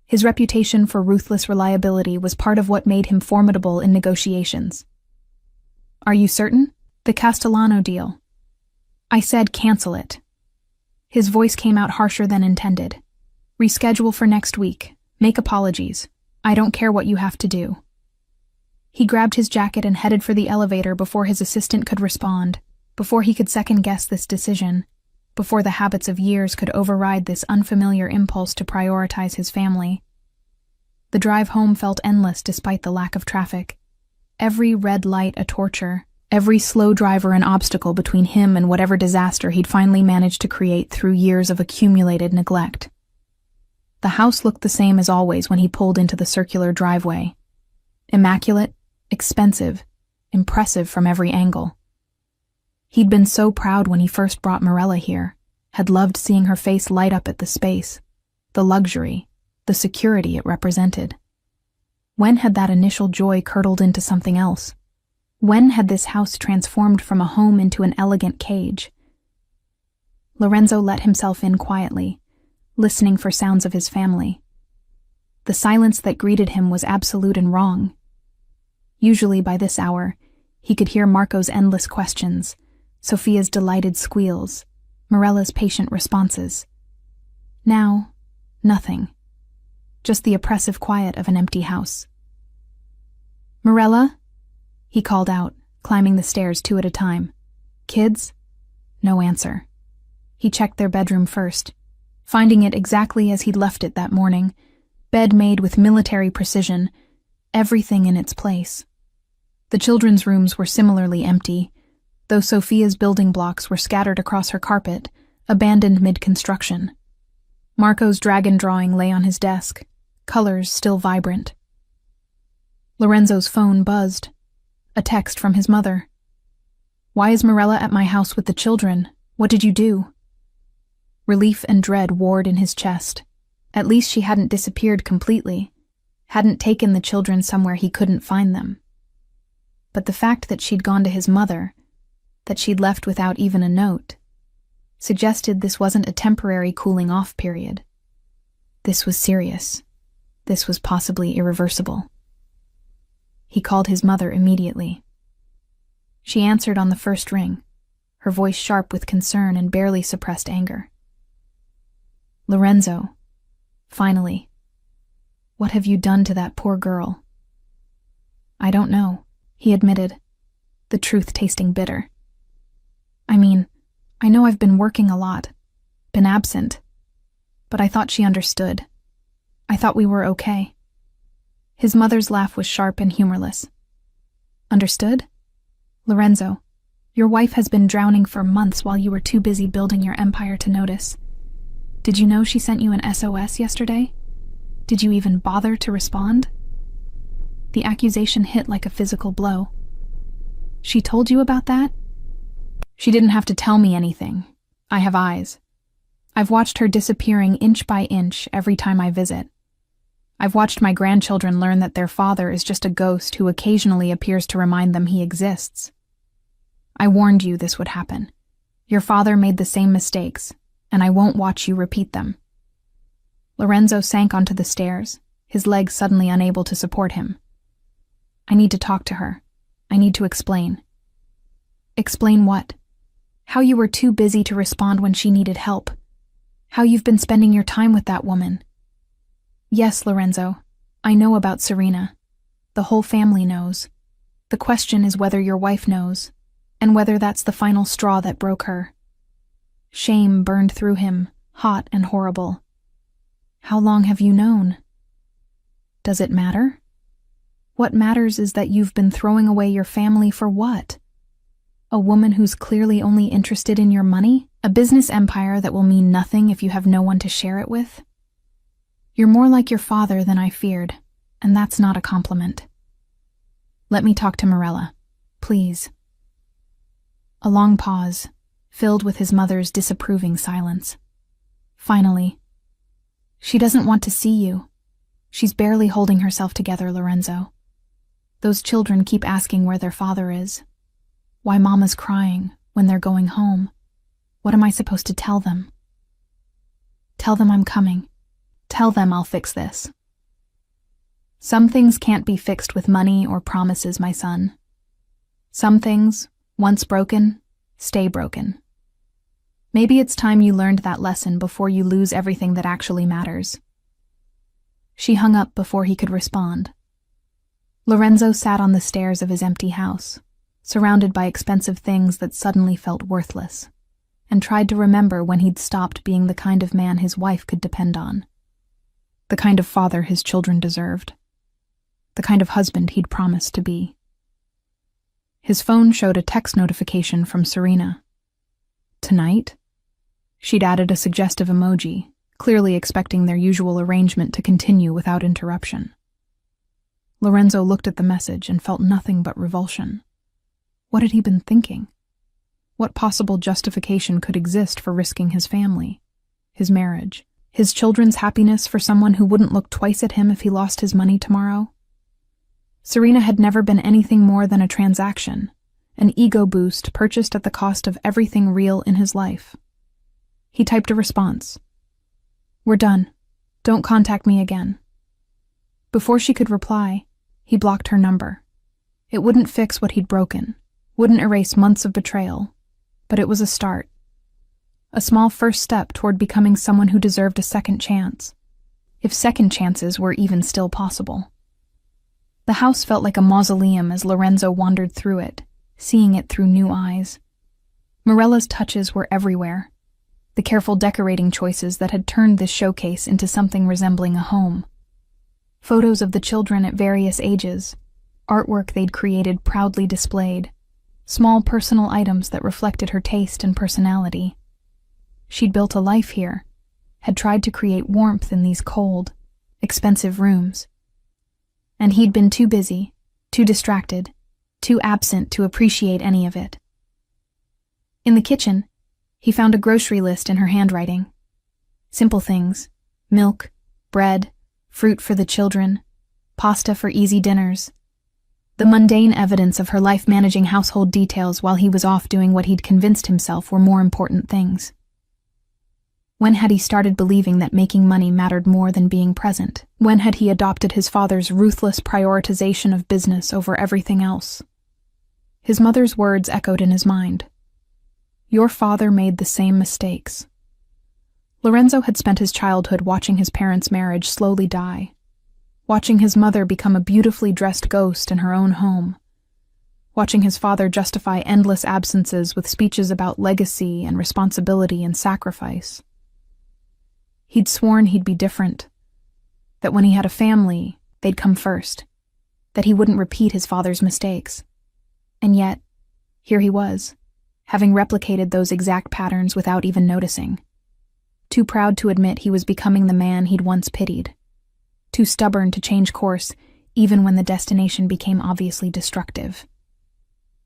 His reputation for ruthless reliability was part of what made him formidable in negotiations. "Are you certain? The Castellano deal." "I said cancel it." His voice came out harsher than intended. "Reschedule for next week. Make apologies. I don't care what you have to do." He grabbed his jacket and headed for the elevator before his assistant could respond, before he could second-guess this decision, before the habits of years could override this unfamiliar impulse to prioritize his family. The drive home felt endless despite the lack of traffic. Every red light a torture, every slow driver an obstacle between him and whatever disaster he'd finally managed to create through years of accumulated neglect. The house looked the same as always when he pulled into the circular driveway. Immaculate, expensive, impressive from every angle. He'd been so proud when he first brought Morella here, had loved seeing her face light up at the space, the luxury, the security it represented. When had that initial joy curdled into something else? When had this house transformed from a home into an elegant cage? Lorenzo let himself in quietly, listening for sounds of his family. The silence that greeted him was absolute and wrong. Usually by this hour, he could hear Marco's endless questions, Sofia's delighted squeals, Morella's patient responses. Now, nothing. Just the oppressive quiet of an empty house. "Morella?" he called out, climbing the stairs 2 at a time. "Kids?" No answer. He checked their bedroom first, finding it exactly as he'd left it that morning, bed made with military precision, everything in its place. The children's rooms were similarly empty, though Sophia's building blocks were scattered across her carpet, abandoned mid-construction. Marco's dragon drawing lay on his desk, colors still vibrant. Lorenzo's phone buzzed. A text from his mother. "Why is Morella at my house with the children? What did you do?" Relief and dread warred in his chest. At least she hadn't disappeared completely, hadn't taken the children somewhere he couldn't find them. But the fact that she'd gone to his mother, that she'd left without even a note, suggested this wasn't a temporary cooling-off period. This was serious. This was possibly irreversible. He called his mother immediately. She answered on the first ring, her voice sharp with concern and barely suppressed anger. "Lorenzo, finally. What have you done to that poor girl?" "I don't know," he admitted, the truth tasting bitter. I know I've been working a lot, been absent, but I thought she understood. I thought we were okay." His mother's laugh was sharp and humorless. "Understood? Lorenzo, your wife has been drowning for months while you were too busy building your empire to notice. Did you know she sent you an SOS yesterday? Did you even bother to respond?" The accusation hit like a physical blow. "She told you about that?" "She didn't have to tell me anything. I have eyes. I've watched her disappearing inch by inch every time I visit. I've watched my grandchildren learn that their father is just a ghost who occasionally appears to remind them he exists. I warned you this would happen. Your father made the same mistakes, and I won't watch you repeat them." Lorenzo sank onto the stairs, his legs suddenly unable to support him. "I need to talk to her. I need to explain." "Explain what?" "How you were too busy to respond when she needed help. How you've been spending your time with that woman." "Yes, Lorenzo, I know about Serena. The whole family knows. The question is whether your wife knows, and whether that's the final straw that broke her." Shame burned through him, hot and horrible. "How long have you known?" "Does it matter? What matters is that you've been throwing away your family for what? A woman who's clearly only interested in your money? A business empire that will mean nothing if you have no one to share it with? You're more like your father than I feared, and that's not a compliment. Let me talk to Morella, please." A long pause, filled with his mother's disapproving silence. Finally, "She doesn't want to see you. She's barely holding herself together, Lorenzo. Those children keep asking where their father is. Why Mama's crying when they're going home. What am I supposed to tell them?" "Tell them I'm coming. Tell them I'll fix this." "Some things can't be fixed with money or promises, my son. Some things, once broken, stay broken. Maybe it's time you learned that lesson before you lose everything that actually matters." She hung up before he could respond. Lorenzo sat on the stairs of his empty house, surrounded by expensive things that suddenly felt worthless, and tried to remember when he'd stopped being the kind of man his wife could depend on. The kind of father his children deserved. The kind of husband he'd promised to be. His phone showed a text notification from Serena. "Tonight?" She'd added a suggestive emoji, clearly expecting their usual arrangement to continue without interruption. Lorenzo looked at the message and felt nothing but revulsion. What had he been thinking? What possible justification could exist for risking his family, his marriage, his children's happiness for someone who wouldn't look twice at him if he lost his money tomorrow? Serena had never been anything more than a transaction, an ego boost purchased at the cost of everything real in his life. He typed a response. "We're done. Don't contact me again." Before she could reply, he blocked her number. It wouldn't fix what he'd broken, wouldn't erase months of betrayal, but it was a start. a small first step toward becoming someone who deserved a second chance, if second chances were even still possible. The house felt like a mausoleum as Lorenzo wandered through it, seeing it through new eyes. Morella's touches were everywhere, the careful decorating choices that had turned this showcase into something resembling a home. Photos of the children at various ages, artwork they'd created proudly displayed, small personal items that reflected her taste and personality. She'd built a life here, had tried to create warmth in these cold, expensive rooms. And he'd been too busy, too distracted, too absent to appreciate any of it. In the kitchen, he found a grocery list in her handwriting. Simple things: milk, bread, fruit for the children, pasta for easy dinners. The mundane evidence of her life managing household details while he was off doing what he'd convinced himself were more important things. When had he started believing that making money mattered more than being present? When had he adopted his father's ruthless prioritization of business over everything else? His mother's words echoed in his mind. Your father made the same mistakes. Lorenzo had spent his childhood watching his parents' marriage slowly die, watching his mother become a beautifully dressed ghost in her own home, watching his father justify endless absences with speeches about legacy and responsibility and sacrifice. He'd sworn he'd be different, that when he had a family, they'd come first, that he wouldn't repeat his father's mistakes. And yet, here he was, having replicated those exact patterns without even noticing. Too proud to admit he was becoming the man he'd once pitied. Too stubborn to change course, even when the destination became obviously destructive.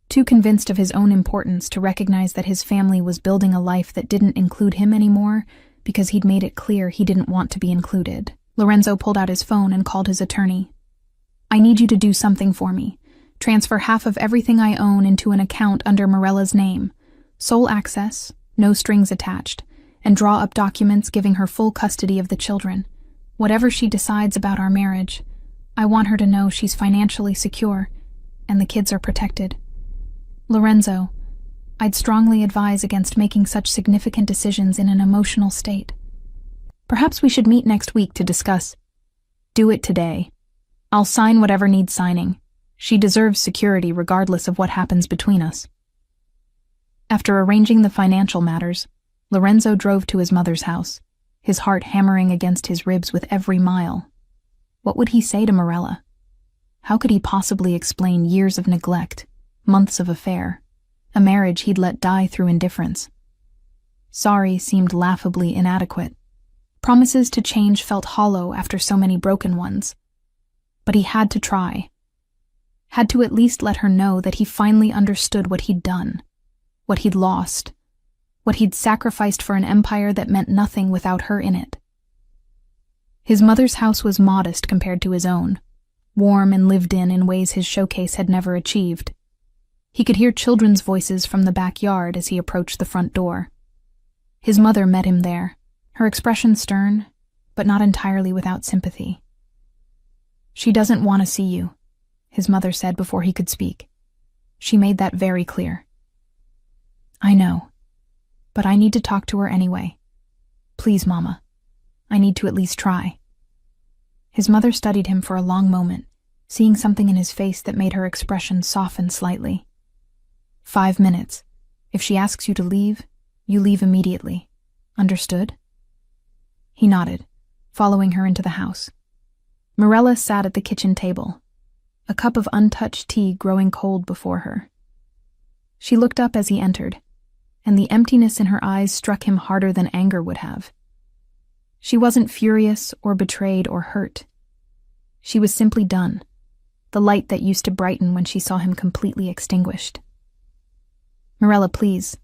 Too convinced of his own importance to recognize that his family was building a life that didn't include him anymore because he'd made it clear he didn't want to be included. Lorenzo pulled out his phone and called his attorney. I need you to do something for me. Transfer half of everything I own into an account under Morella's name. Sole access, no strings attached, and draw up documents giving her full custody of the children. Whatever she decides about our marriage, I want her to know she's financially secure, and the kids are protected. Lorenzo, I'd strongly advise against making such significant decisions in an emotional state. Perhaps we should meet next week to discuss. Do it today. I'll sign whatever needs signing. She deserves security regardless of what happens between us. After arranging the financial matters, Lorenzo drove to his mother's house, his heart hammering against his ribs with every mile. What would he say to Morella? How could he possibly explain years of neglect, months of affair, a marriage he'd let die through indifference? Sorry seemed laughably inadequate. Promises to change felt hollow after so many broken ones. But he had to try. Had to at least let her know that he finally understood what he'd done, what he'd lost, what he'd sacrificed for an empire that meant nothing without her in it. His mother's house was modest compared to his own, warm and lived in ways his showcase had never achieved. He could hear children's voices from the backyard as he approached the front door. His mother met him there, her expression stern, but not entirely without sympathy. She doesn't want to see you, his mother said before he could speak. She made that very clear. I know, but I need to talk to her anyway. Please, Mama. I need to at least try. His mother studied him for a long moment, seeing something in his face that made her expression soften slightly. 5 minutes. If she asks you to leave, you leave immediately. Understood? He nodded, following her into the house. Morella sat at the kitchen table, a cup of untouched tea growing cold before her. She looked up as he entered, and the emptiness in her eyes struck him harder than anger would have. She wasn't furious or betrayed or hurt. She was simply done, the light that used to brighten when she saw him completely extinguished. Morella, please,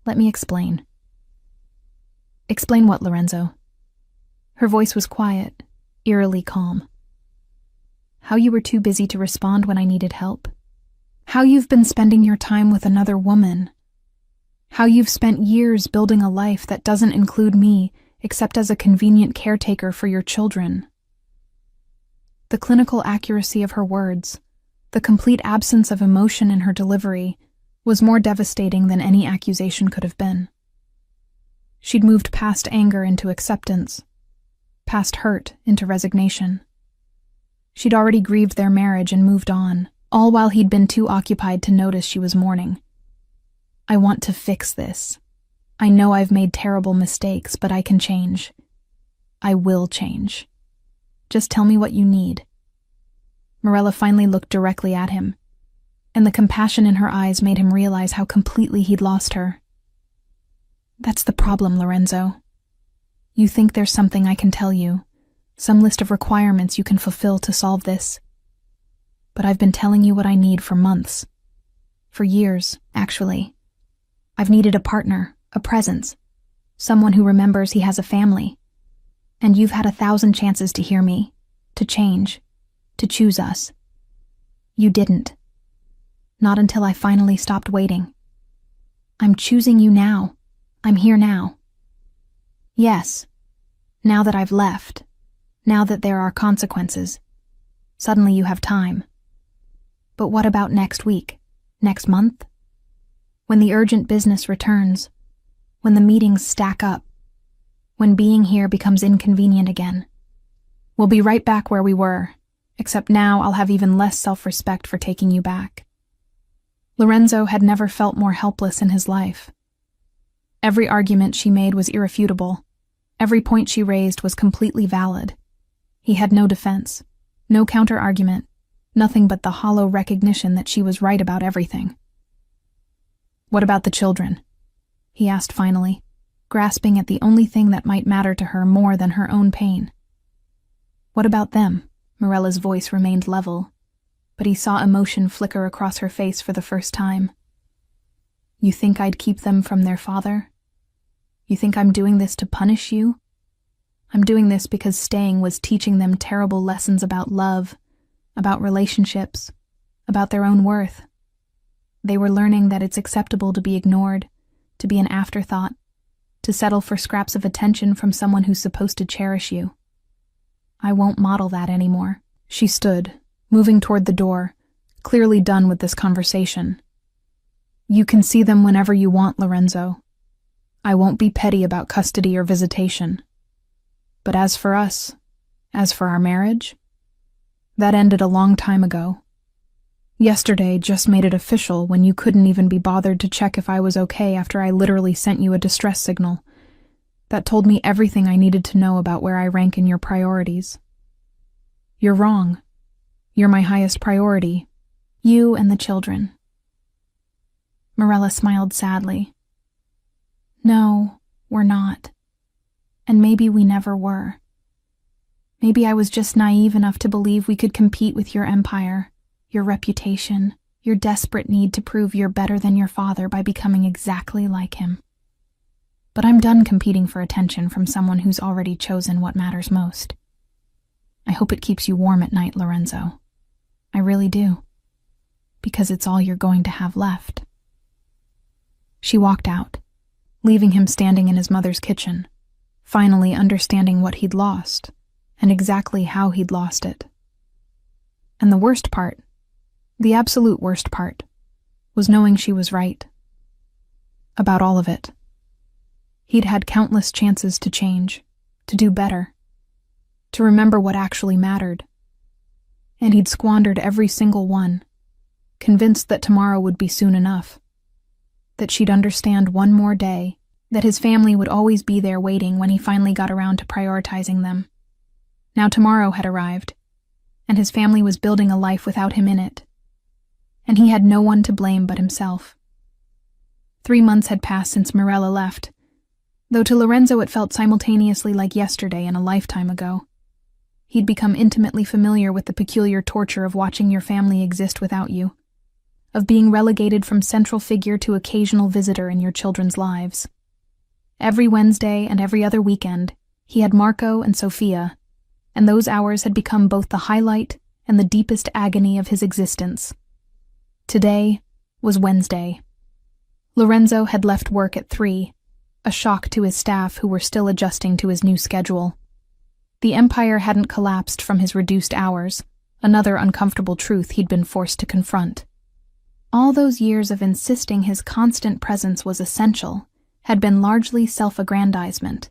let me explain. Explain what, Lorenzo? Her voice was quiet, eerily calm. How you were too busy to respond when I needed help. How you've been spending your time with another woman. How you've spent years building a life that doesn't include me except as a convenient caretaker for your children. The clinical accuracy of her words, the complete absence of emotion in her delivery, was more devastating than any accusation could have been. She'd moved past anger into acceptance, past hurt into resignation. She'd already grieved their marriage and moved on, all while he'd been too occupied to notice she was mourning. I want to fix this. I know I've made terrible mistakes, but I can change. I will change. Just tell me what you need. Morella finally looked directly at him, and the compassion in her eyes made him realize how completely he'd lost her. That's the problem, Lorenzo. You think there's something I can tell you, some list of requirements you can fulfill to solve this. But I've been telling you what I need for months. For years, actually. I've needed a partner, a presence, someone who remembers he has a family. And you've had 1,000 chances to hear me, to change, to choose us. You didn't. Not until I finally stopped waiting. I'm choosing you now. I'm here now. Yes, now that I've left, now that there are consequences, suddenly you have time. But what about next week? Next month? When the urgent business returns, when the meetings stack up, when being here becomes inconvenient again. We'll be right back where we were, except now I'll have even less self-respect for taking you back. Lorenzo had never felt more helpless in his life. Every argument she made was irrefutable. Every point she raised was completely valid. He had no defense, no counter-argument, nothing but the hollow recognition that she was right about everything. What about the children? He asked finally, grasping at the only thing that might matter to her more than her own pain. What about them? Morella's voice remained level, but he saw emotion flicker across her face for the first time. You think I'd keep them from their father? You think I'm doing this to punish you? I'm doing this because staying was teaching them terrible lessons about love, about relationships, about their own worth. They were learning that it's acceptable to be ignored, to be an afterthought, to settle for scraps of attention from someone who's supposed to cherish you. I won't model that anymore. She stood, moving toward the door, clearly done with this conversation. You can see them whenever you want, Lorenzo. I won't be petty about custody or visitation. But as for us, as for our marriage, that ended a long time ago. Yesterday just made it official when you couldn't even be bothered to check if I was okay after I literally sent you a distress signal. That told me everything I needed to know about where I rank in your priorities. You're wrong. You're my highest priority. You and the children. Morella smiled sadly. No, we're not. And maybe we never were. Maybe I was just naive enough to believe we could compete with your empire, your reputation, your desperate need to prove you're better than your father by becoming exactly like him. But I'm done competing for attention from someone who's already chosen what matters most. I hope it keeps you warm at night, Lorenzo. I really do. Because it's all you're going to have left. She walked out, leaving him standing in his mother's kitchen, finally understanding what he'd lost, and exactly how he'd lost it. And the worst part, the absolute worst part, was knowing she was right. About all of it. He'd had countless chances to change, to do better, to remember what actually mattered. And he'd squandered every single one, convinced that tomorrow would be soon enough, that she'd understand one more day, that his family would always be there waiting when he finally got around to prioritizing them. Now tomorrow had arrived, and his family was building a life without him in it. And he had no one to blame but himself. 3 months had passed since Morella left, though to Lorenzo it felt simultaneously like yesterday and a lifetime ago. He'd become intimately familiar with the peculiar torture of watching your family exist without you, of being relegated from central figure to occasional visitor in your children's lives. Every Wednesday and every other weekend, he had Marco and Sophia, and those hours had become both the highlight and the deepest agony of his existence. Today was Wednesday. Lorenzo had left work at 3, a shock to his staff who were still adjusting to his new schedule. The empire hadn't collapsed from his reduced hours, another uncomfortable truth he'd been forced to confront. All those years of insisting his constant presence was essential had been largely self-aggrandizement.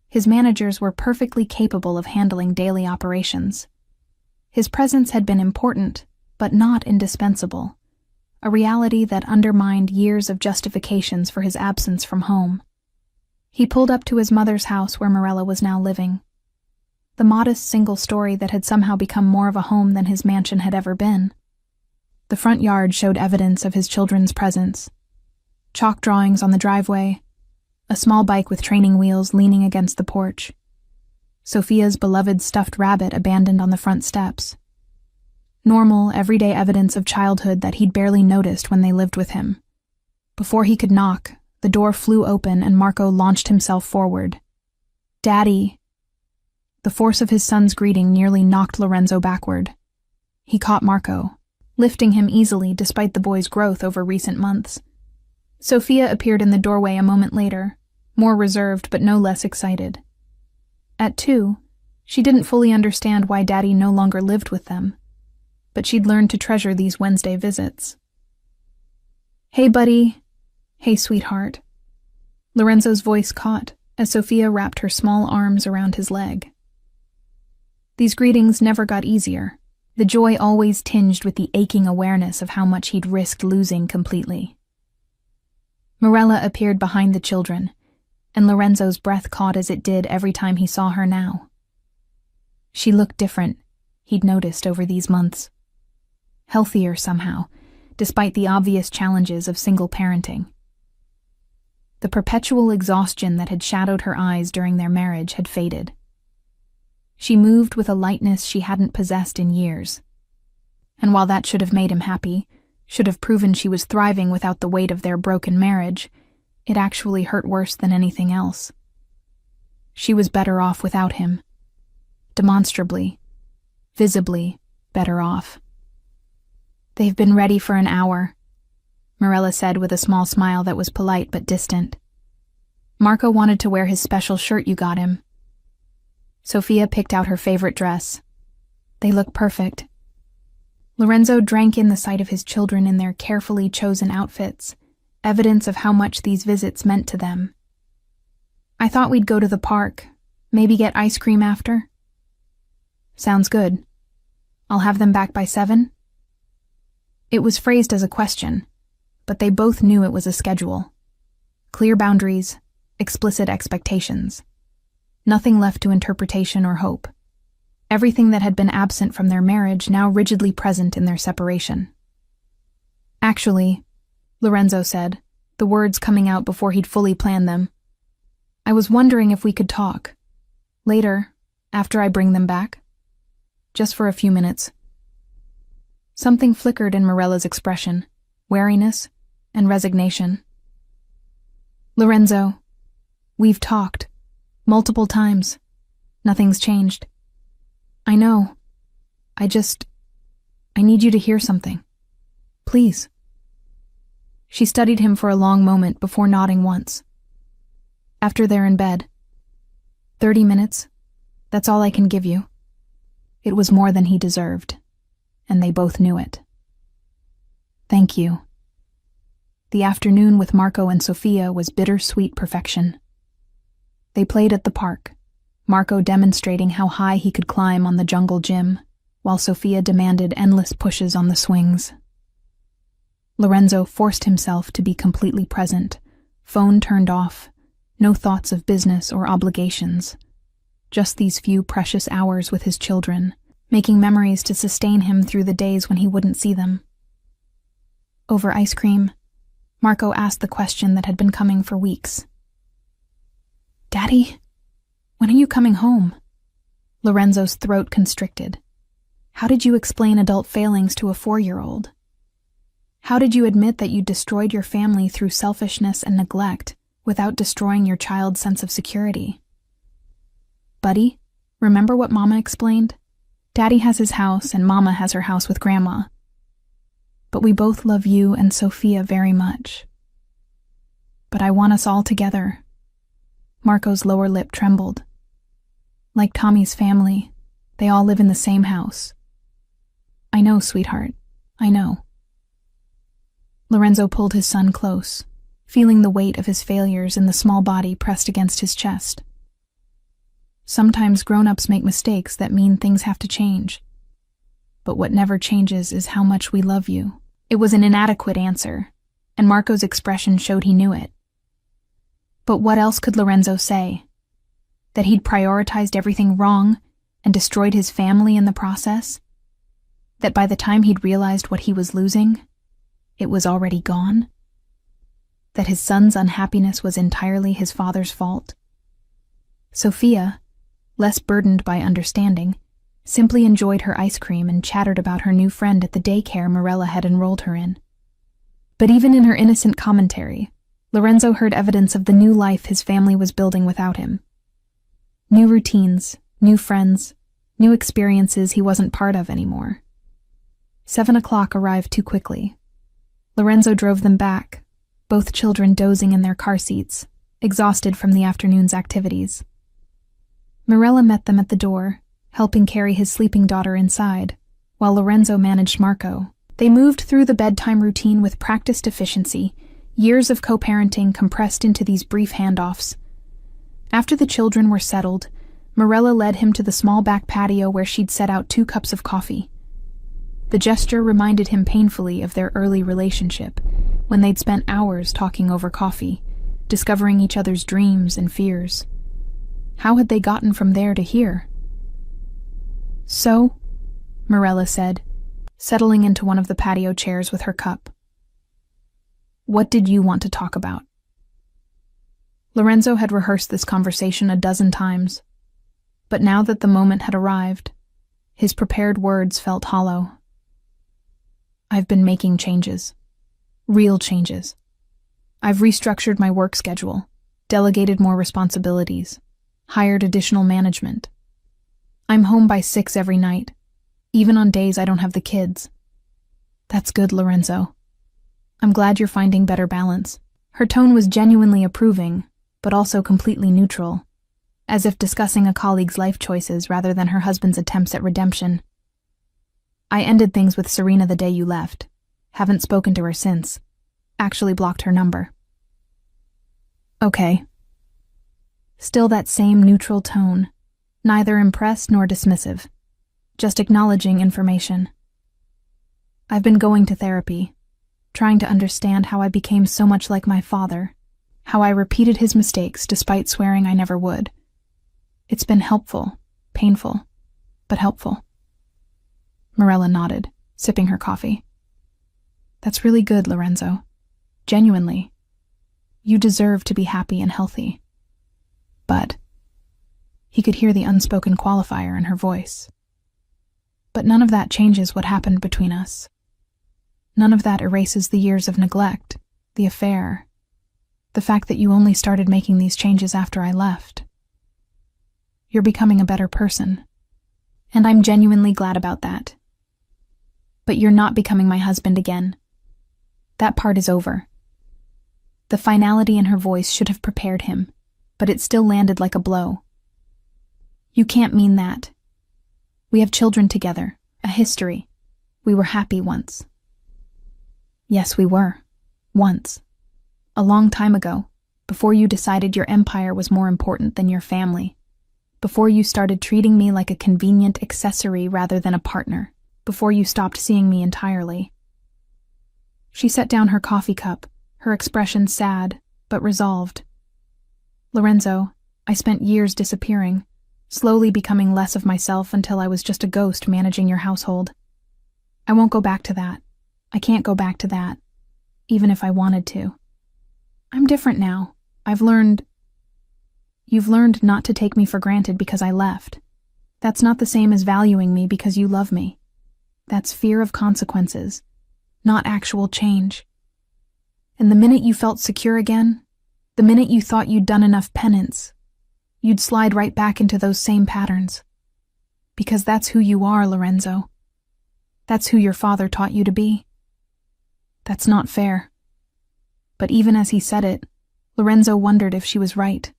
His managers were perfectly capable of handling daily operations. His presence had been important, but not indispensable, a reality that undermined years of justifications for his absence from home. He pulled up to his mother's house where Morella was now living. The modest single story that had somehow become more of a home than his mansion had ever been. The front yard showed evidence of his children's presence. Chalk drawings on the driveway, a small bike with training wheels leaning against the porch. Sophia's beloved stuffed rabbit abandoned on the front steps. Normal, everyday evidence of childhood that he'd barely noticed when they lived with him. Before he could knock, the door flew open and Marco launched himself forward. "Daddy!" The force of his son's greeting nearly knocked Lorenzo backward. He caught Marco, lifting him easily despite the boy's growth over recent months. Sophia appeared in the doorway a moment later, more reserved but no less excited. At 2, she didn't fully understand why Daddy no longer lived with them, but she'd learned to treasure these Wednesday visits. "Hey, buddy. Hey, sweetheart." Lorenzo's voice caught as Sophia wrapped her small arms around his leg. These greetings never got easier, the joy always tinged with the aching awareness of how much he'd risked losing completely. Morella appeared behind the children, and Lorenzo's breath caught as it did every time he saw her now. She looked different, he'd noticed over these months. Healthier somehow, despite the obvious challenges of single parenting. The perpetual exhaustion that had shadowed her eyes during their marriage had faded. She moved with a lightness she hadn't possessed in years. And while that should have made him happy, should have proven she was thriving without the weight of their broken marriage, it actually hurt worse than anything else. She was better off without him. Demonstrably, visibly better off. "They've been ready for an hour," Morella said with a small smile that was polite but distant. "Marco wanted to wear his special shirt you got him." Sophia picked out her favorite dress. They look perfect. Lorenzo drank in the sight of his children in their carefully chosen outfits, evidence of how much these visits meant to them. "I thought we'd go to the park, maybe get ice cream after." "Sounds good. I'll have them back by 7? It was phrased as a question, but they both knew it was a schedule. Clear boundaries, explicit expectations. Nothing left to interpretation or hope. Everything that had been absent from their marriage now rigidly present in their separation. "Actually," Lorenzo said, the words coming out before he'd fully planned them, "I was wondering if we could talk. Later, after I bring them back. Just for a few minutes." Something flickered in Morella's expression, wariness and resignation. "Lorenzo, we've talked. Multiple times. Nothing's changed. I know. I need you to hear something. Please." She studied him for a long moment before nodding once. "After they're in bed. 30 minutes. That's all I can give you." It was more than he deserved, and they both knew it. "Thank you." The afternoon with Marco and Sophia was bittersweet perfection. They played at the park, Marco demonstrating how high he could climb on the jungle gym, while Sophia demanded endless pushes on the swings. Lorenzo forced himself to be completely present, phone turned off, no thoughts of business or obligations. Just these few precious hours with his children, making memories to sustain him through the days when he wouldn't see them. Over ice cream, Marco asked the question that had been coming for weeks. "Daddy, when are you coming home?" Lorenzo's throat constricted. How did you explain adult failings to a 4-year-old? How did you admit that you destroyed your family through selfishness and neglect without destroying your child's sense of security? "Buddy, remember what Mama explained? Daddy has his house and Mama has her house with Grandma. But we both love you and Sophia very much. But I want us all together." Marco's lower lip trembled. "Like Tommy's family, they all live in the same house." "I know, sweetheart, I know." Lorenzo pulled his son close, feeling the weight of his failures in the small body pressed against his chest. Sometimes grown-ups make mistakes that mean things have to change. But what never changes is how much we love you. It was an inadequate answer, and Marco's expression showed he knew it. But what else could Lorenzo say? That he'd prioritized everything wrong and destroyed his family in the process? That by the time he'd realized what he was losing, it was already gone? That his son's unhappiness was entirely his father's fault? Sophia, less burdened by understanding, simply enjoyed her ice cream and chattered about her new friend at the daycare Morella had enrolled her in. But even in her innocent commentary, Lorenzo heard evidence of the new life his family was building without him. New routines, new friends, new experiences he wasn't part of anymore. 7 o'clock arrived too quickly. Lorenzo drove them back, both children dozing in their car seats, exhausted from the afternoon's activities. Morella met them at the door, helping carry his sleeping daughter inside, while Lorenzo managed Marco. They moved through the bedtime routine with practiced efficiency, years of co-parenting compressed into these brief handoffs. After the children were settled, Morella led him to the small back patio where she'd set out 2 cups of coffee. The gesture reminded him painfully of their early relationship, when they'd spent hours talking over coffee, discovering each other's dreams and fears. How had they gotten from there to here? "So," Morella said, settling into one of the patio chairs with her cup. "What did you want to talk about?" Lorenzo had rehearsed this conversation a dozen times, but now that the moment had arrived, his prepared words felt hollow. "I've been making changes. Real changes. I've restructured my work schedule, delegated more responsibilities, hired additional management. I'm home by 6 every night, even on days I don't have the kids." "That's good, Lorenzo. I'm glad you're finding better balance." Her tone was genuinely approving, but also completely neutral, as if discussing a colleague's life choices rather than her husband's attempts at redemption. "I ended things with Serena the day you left. Haven't spoken to her since. Actually blocked her number." "Okay." Still that same neutral tone, neither impressed nor dismissive, just acknowledging information. "I've been going to therapy, trying to understand how I became so much like my father, how I repeated his mistakes despite swearing I never would. It's been helpful, painful, but helpful." Morella nodded, sipping her coffee. "That's really good, Lorenzo. Genuinely. You deserve to be happy and healthy." But he could hear the unspoken qualifier in her voice. "But none of that changes what happened between us. None of that erases the years of neglect, the affair, the fact that you only started making these changes after I left. You're becoming a better person, and I'm genuinely glad about that. But you're not becoming my husband again. That part is over." The finality in her voice should have prepared him, but it still landed like a blow. "You can't mean that. We have children together, a history. We were happy once." "Yes, we were. Once. A long time ago, before you decided your empire was more important than your family. Before you started treating me like a convenient accessory rather than a partner. Before you stopped seeing me entirely." She set down her coffee cup, her expression sad, but resolved. "Lorenzo, I spent years disappearing, slowly becoming less of myself until I was just a ghost managing your household. I won't go back to that. I can't go back to that, even if I wanted to. I'm different now. You've learned not to take me for granted because I left. That's not the same as valuing me because you love me. That's fear of consequences, not actual change. And the minute you felt secure again, the minute you thought you'd done enough penance, you'd slide right back into those same patterns. Because that's who you are, Lorenzo. That's who your father taught you to be. That's not fair." But even as he said it, Lorenzo wondered if she was right.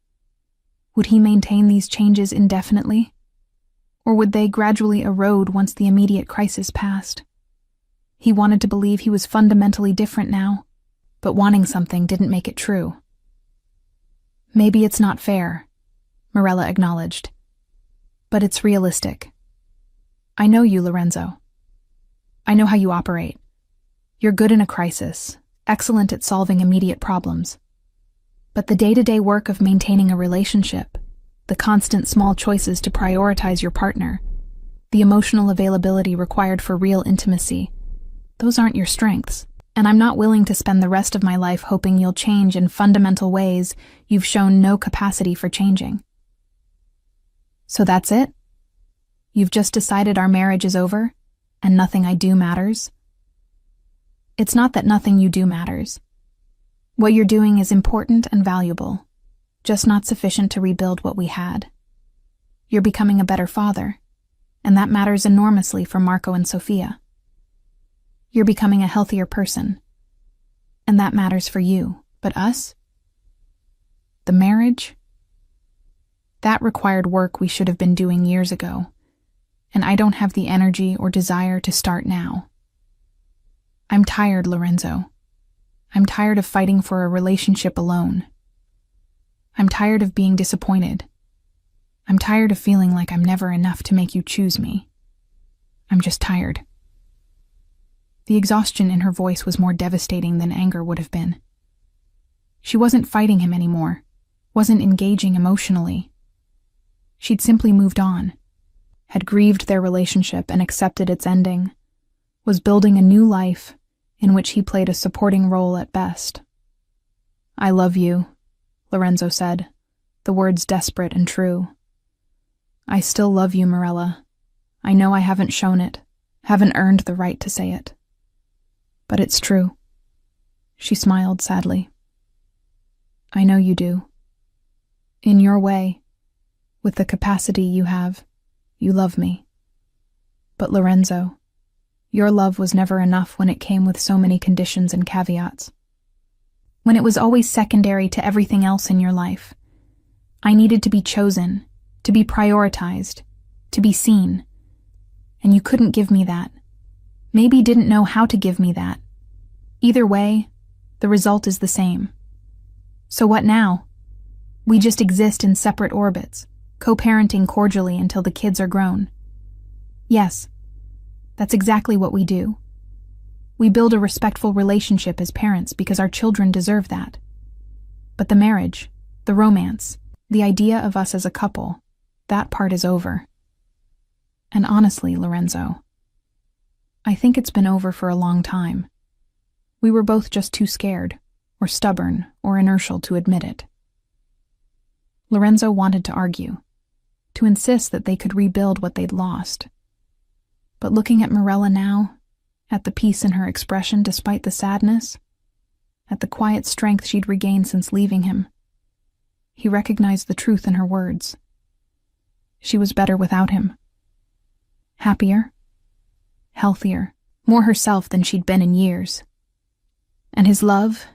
Would he maintain these changes indefinitely? Or would they gradually erode once the immediate crisis passed? He wanted to believe he was fundamentally different now, but wanting something didn't make it true. Maybe it's not fair, Morella acknowledged, but it's realistic. I know you, Lorenzo. I know how you operate. You're good in a crisis, excellent at solving immediate problems. But the day-to-day work of maintaining a relationship, the constant small choices to prioritize your partner, the emotional availability required for real intimacy, those aren't your strengths. And I'm not willing to spend the rest of my life hoping you'll change in fundamental ways you've shown no capacity for changing. So that's it? You've just decided our marriage is over, and nothing I do matters? It's not that nothing you do matters. What you're doing is important and valuable, just not sufficient to rebuild what we had. You're becoming a better father, and that matters enormously for Marco and Sofia. You're becoming a healthier person, and that matters for you, but us? The marriage? That required work we should have been doing years ago, and I don't have the energy or desire to start now. I'm tired, Lorenzo. I'm tired of fighting for a relationship alone. I'm tired of being disappointed. I'm tired of feeling like I'm never enough to make you choose me. I'm just tired. The exhaustion in her voice was more devastating than anger would have been. She wasn't fighting him anymore, wasn't engaging emotionally. She'd simply moved on, had grieved their relationship and accepted its ending, was building a new life in which he played a supporting role at best. I love you, Lorenzo said, the words desperate and true. I still love you, Morella. I know I haven't shown it, haven't earned the right to say it. But it's true. She smiled sadly. I know you do. In your way, with the capacity you have, you love me. But Lorenzo, your love was never enough when it came with so many conditions and caveats. When it was always secondary to everything else in your life. I needed to be chosen, to be prioritized, to be seen. And you couldn't give me that. Maybe didn't know how to give me that. Either way, the result is the same. So what now? We just exist in separate orbits, co-parenting cordially until the kids are grown. Yes, that's exactly what we do. We build a respectful relationship as parents because our children deserve that. But the marriage, the romance, the idea of us as a couple, that part is over. And honestly, Lorenzo, I think it's been over for a long time. We were both just too scared, or stubborn, or inertial to admit it. Lorenzo wanted to argue, to insist that they could rebuild what they'd lost. But looking at Morella now, at the peace in her expression despite the sadness, at the quiet strength she'd regained since leaving him, he recognized the truth in her words. She was better without him. Happier, healthier, more herself than she'd been in years. And his love,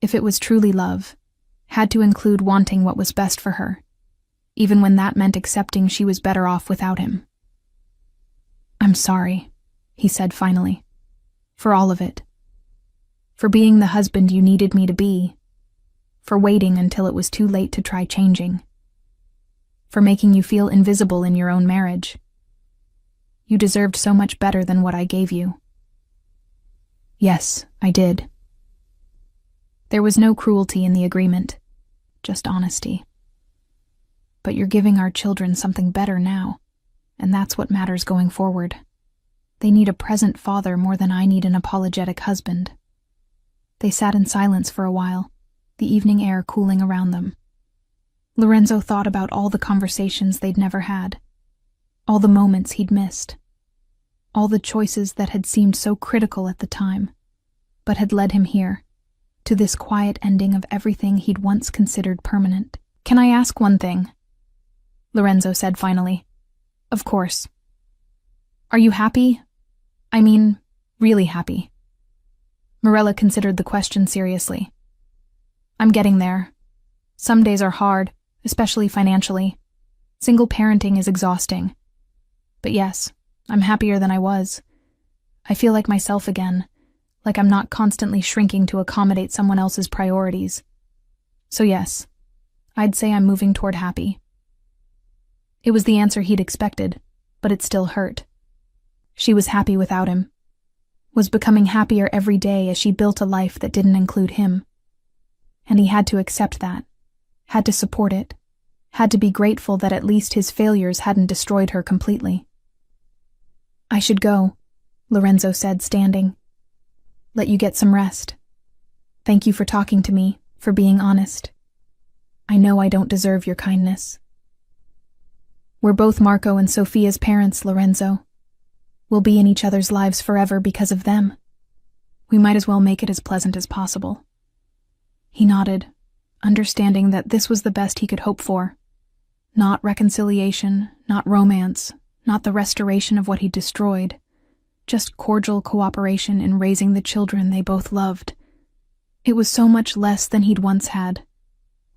if it was truly love, had to include wanting what was best for her, even when that meant accepting she was better off without him. I'm sorry, he said finally, for all of it. For being the husband you needed me to be, for waiting until it was too late to try changing, for making you feel invisible in your own marriage. You deserved so much better than what I gave you. Yes, I did. There was no cruelty in the agreement, just honesty. But you're giving our children something better now, and that's what matters going forward. They need a present father more than I need an apologetic husband. They sat in silence for a while, the evening air cooling around them. Lorenzo thought about all the conversations they'd never had, all the moments he'd missed, all the choices that had seemed so critical at the time, but had led him here, to this quiet ending of everything he'd once considered permanent. Can I ask one thing? Lorenzo said finally. Of course. Are you happy? I mean, really happy. Morella considered the question seriously. I'm getting there. Some days are hard, especially financially. Single parenting is exhausting. But yes, I'm happier than I was. I feel like myself again, like I'm not constantly shrinking to accommodate someone else's priorities. So yes, I'd say I'm moving toward happy. It was the answer he'd expected, but it still hurt. She was happy without him, was becoming happier every day as she built a life that didn't include him. And he had to accept that, had to support it, had to be grateful that at least his failures hadn't destroyed her completely. I should go, Lorenzo said, standing. Let you get some rest. Thank you for talking to me, for being honest. I know I don't deserve your kindness. We're both Marco and Sophia's parents, Lorenzo. We'll be in each other's lives forever because of them. We might as well make it as pleasant as possible. He nodded, understanding that this was the best he could hope for. Not reconciliation, not romance, not the restoration of what he'd destroyed, just cordial cooperation in raising the children they both loved. It was so much less than he'd once had,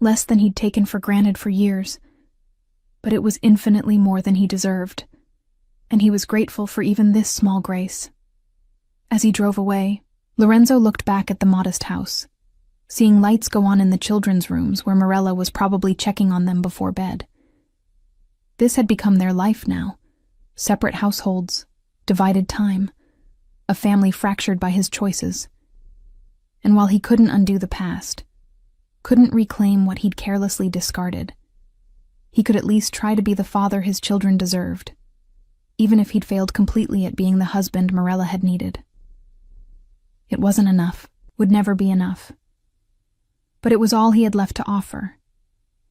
less than he'd taken for granted for years, but it was infinitely more than he deserved, and he was grateful for even this small grace. As he drove away, Lorenzo looked back at the modest house, seeing lights go on in the children's rooms where Morella was probably checking on them before bed. This had become their life now. Separate households, divided time, a family fractured by his choices. And while he couldn't undo the past, couldn't reclaim what he'd carelessly discarded, he could at least try to be the father his children deserved, even if he'd failed completely at being the husband Morella had needed. It wasn't enough, would never be enough. But it was all he had left to offer,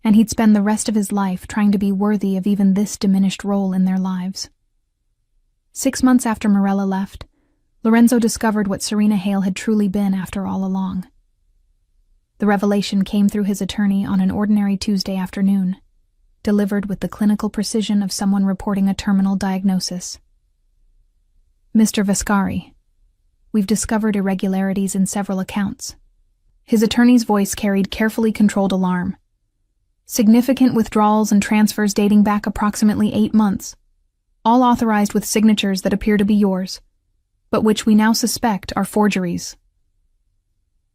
and he'd spend the rest of his life trying to be worthy of even this diminished role in their lives. 6 months after Morella left, Lorenzo discovered what Serena Hale had truly been after all along. The revelation came through his attorney on an ordinary Tuesday afternoon, delivered with the clinical precision of someone reporting a terminal diagnosis. Mr. Vascari, we've discovered irregularities in several accounts. His attorney's voice carried carefully controlled alarm. Significant withdrawals and transfers dating back approximately 8 months, all authorized with signatures that appear to be yours, but which we now suspect are forgeries.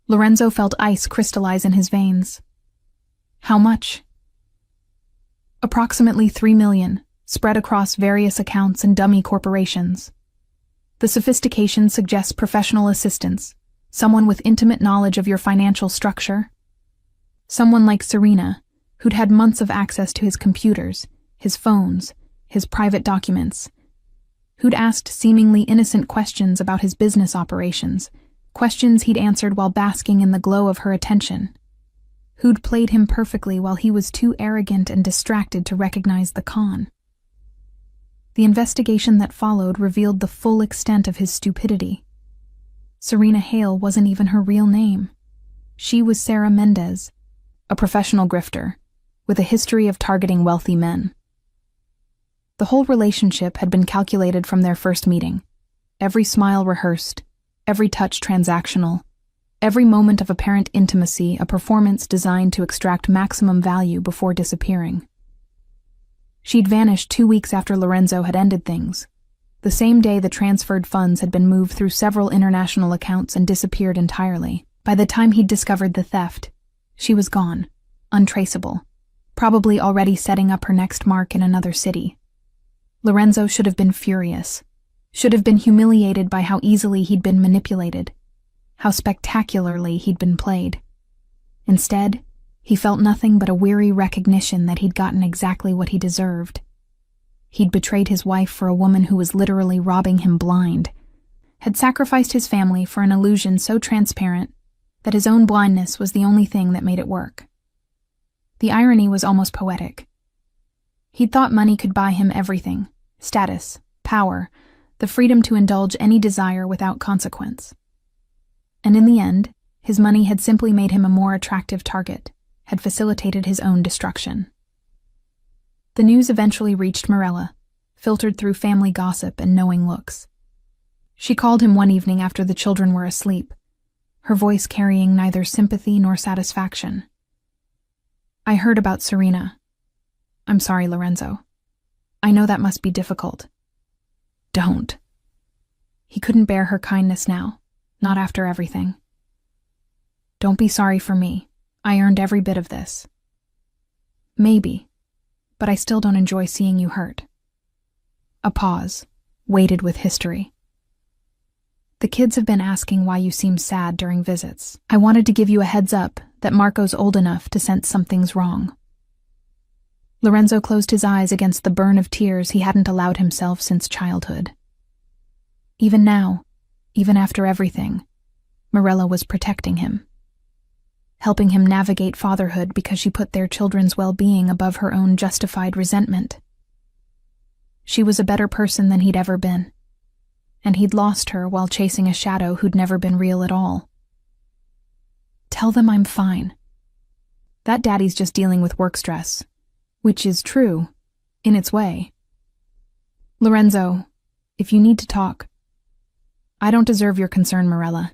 Lorenzo felt ice crystallize in his veins. How much? Approximately 3 million, spread across various accounts and dummy corporations. The sophistication suggests professional assistance, someone with intimate knowledge of your financial structure. Someone like Serena, who'd had months of access to his computers, his phones, his private documents, who'd asked seemingly innocent questions about his business operations, questions he'd answered while basking in the glow of her attention, who'd played him perfectly while he was too arrogant and distracted to recognize the con. The investigation that followed revealed the full extent of his stupidity. Serena Hale wasn't even her real name. She was Sarah Mendez, a professional grifter, with a history of targeting wealthy men. The whole relationship had been calculated from their first meeting, every smile rehearsed, every touch transactional, every moment of apparent intimacy a performance designed to extract maximum value before disappearing. She'd vanished 2 weeks after Lorenzo had ended things, the same day the transferred funds had been moved through several international accounts and disappeared entirely. By the time he'd discovered the theft, she was gone, untraceable, probably already setting up her next mark in another city. Lorenzo should have been furious, should have been humiliated by how easily he'd been manipulated, how spectacularly he'd been played. Instead, he felt nothing but a weary recognition that he'd gotten exactly what he deserved. He'd betrayed his wife for a woman who was literally robbing him blind, had sacrificed his family for an illusion so transparent that his own blindness was the only thing that made it work. The irony was almost poetic. He'd thought money could buy him everything: status, power, the freedom to indulge any desire without consequence. And in the end, his money had simply made him a more attractive target, had facilitated his own destruction. The news eventually reached Morella, filtered through family gossip and knowing looks. She called him one evening after the children were asleep, her voice carrying neither sympathy nor satisfaction. I heard about Serena. I'm sorry, Lorenzo. I know that must be difficult. Don't. He couldn't bear her kindness now, Not after everything. Don't be sorry for me. I earned every bit of this. Maybe, but I still don't enjoy seeing you hurt. A pause, weighted with history. The kids have been asking why you seem sad during visits. I wanted to give you a heads up that Marco's old enough to sense something's wrong. Lorenzo closed his eyes against the burn of tears he hadn't allowed himself since childhood. Even now, even after everything, Morella was protecting him, helping him navigate fatherhood because she put their children's well-being above her own justified resentment. She was a better person than he'd ever been, and he'd lost her while chasing a shadow who'd never been real at all. Tell them I'm fine. That daddy's just dealing with work stress, which is true, in its way. Lorenzo, if you need to talk. I don't deserve your concern, Morella.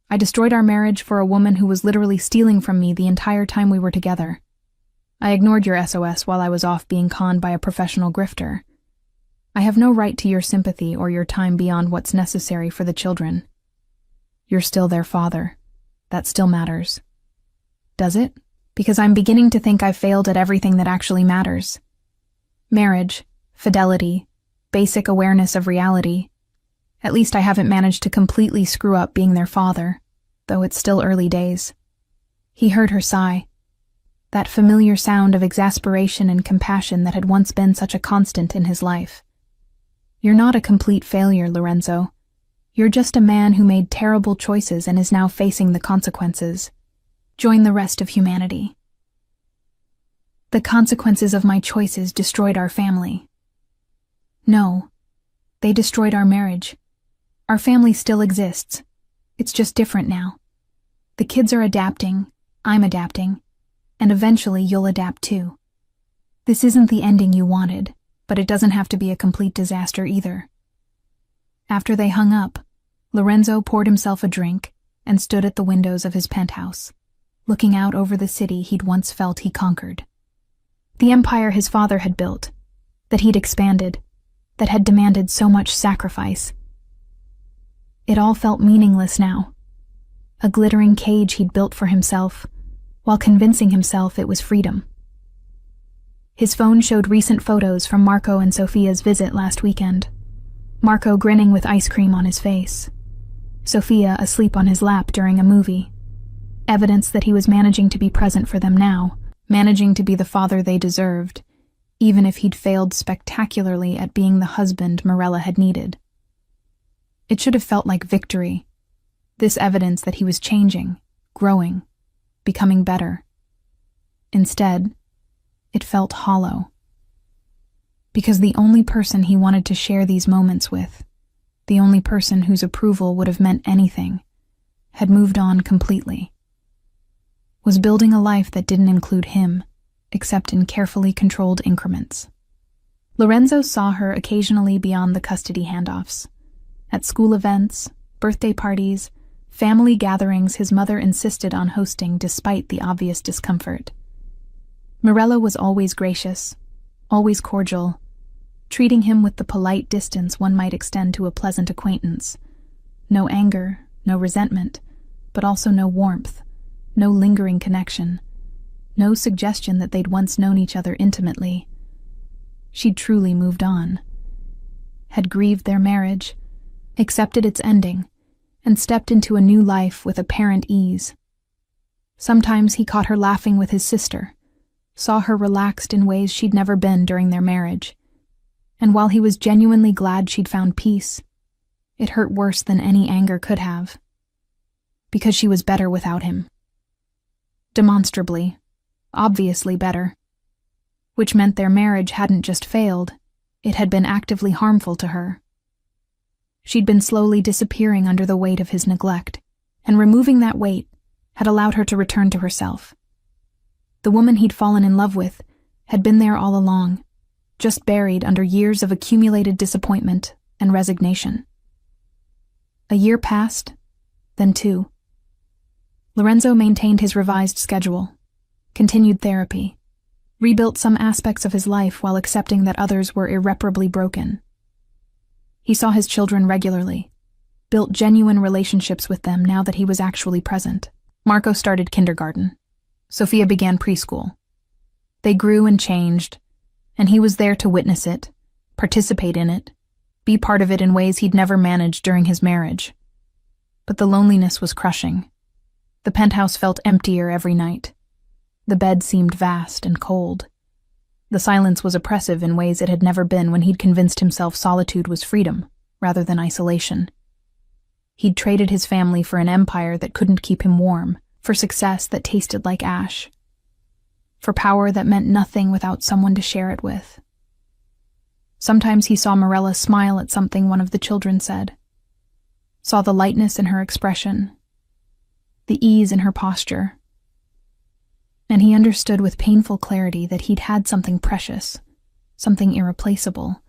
I destroyed our marriage for a woman who was literally stealing from me the entire time we were together. I ignored your SOS while I was off being conned by a professional grifter. I have no right to your sympathy or your time beyond what's necessary for the children. You're still their father. That still matters. Does it? Because I'm beginning to think I've failed at everything that actually matters. Marriage, fidelity, basic awareness of reality. At least I haven't managed to completely screw up being their father, though it's still early days. He heard her sigh, that familiar sound of exasperation and compassion that had once been such a constant in his life. You're not a complete failure, Lorenzo. You're just a man who made terrible choices and is now facing the consequences. Join the rest of humanity. The consequences of my choices destroyed our family. No, they destroyed our marriage. Our family still exists. It's just different now. The kids are adapting, I'm adapting, and eventually you'll adapt too. This isn't the ending you wanted, but it doesn't have to be a complete disaster either. After they hung up, Lorenzo poured himself a drink and stood at the windows of his penthouse, looking out over the city he'd once felt he conquered. The empire his father had built, that he'd expanded, that had demanded so much sacrifice. It all felt meaningless now. A glittering cage he'd built for himself, while convincing himself it was freedom. His phone showed recent photos from Marco and Sophia's visit last weekend. Marco grinning with ice cream on his face. Sophia asleep on his lap during a movie. Evidence that he was managing to be present for them now, managing to be the father they deserved, even if he'd failed spectacularly at being the husband Morella had needed. It should have felt like victory, this evidence that he was changing, growing, becoming better. Instead, it felt hollow. Because the only person he wanted to share these moments with, the only person whose approval would have meant anything, had moved on completely. Was building a life that didn't include him, except in carefully controlled increments. Lorenzo saw her occasionally beyond the custody handoffs. At school events, birthday parties, family gatherings his mother insisted on hosting despite the obvious discomfort. Morella was always gracious, always cordial, treating him with the polite distance one might extend to a pleasant acquaintance. No anger, no resentment, but also no warmth, no lingering connection, no suggestion that they'd once known each other intimately. She'd truly moved on, had grieved their marriage, accepted its ending, and stepped into a new life with apparent ease. Sometimes he caught her laughing with his sister, saw her relaxed in ways she'd never been during their marriage, and while he was genuinely glad she'd found peace, it hurt worse than any anger could have. Because she was better without him. Demonstrably, obviously better. Which meant their marriage hadn't just failed, it had been actively harmful to her. She'd been slowly disappearing under the weight of his neglect, and removing that weight had allowed her to return to herself. The woman he'd fallen in love with had been there all along, just buried under years of accumulated disappointment and resignation. A year passed, then 2. Lorenzo maintained his revised schedule, continued therapy, rebuilt some aspects of his life while accepting that others were irreparably broken. He saw his children regularly, built genuine relationships with them now that he was actually present. Marco started kindergarten. Sophia began preschool. They grew and changed, and he was there to witness it, participate in it, be part of it in ways he'd never managed during his marriage. But the loneliness was crushing. The penthouse felt emptier every night. The bed seemed vast and cold. The silence was oppressive in ways it had never been when he'd convinced himself solitude was freedom, rather than isolation. He'd traded his family for an empire that couldn't keep him warm, for success that tasted like ash, for power that meant nothing without someone to share it with. Sometimes he saw Morella smile at something one of the children said, saw the lightness in her expression, the ease in her posture, and he understood with painful clarity that he'd had something precious, something irreplaceable,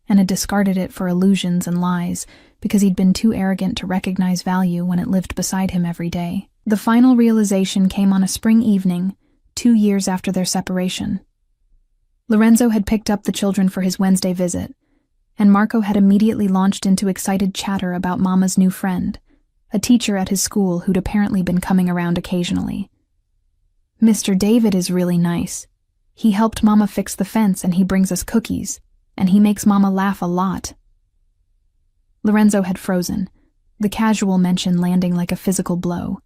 and had discarded it for illusions and lies because he'd been too arrogant to recognize value when it lived beside him every day. The final realization came on a spring evening, 2 years after their separation. Lorenzo had picked up the children for his Wednesday visit, and Marco had immediately launched into excited chatter about Mama's new friend, a teacher at his school who'd apparently been coming around occasionally. "Mr. David is really nice. He helped Mama fix the fence and he brings us cookies, and he makes Mama laugh a lot." Lorenzo had frozen, the casual mention landing like a physical blow.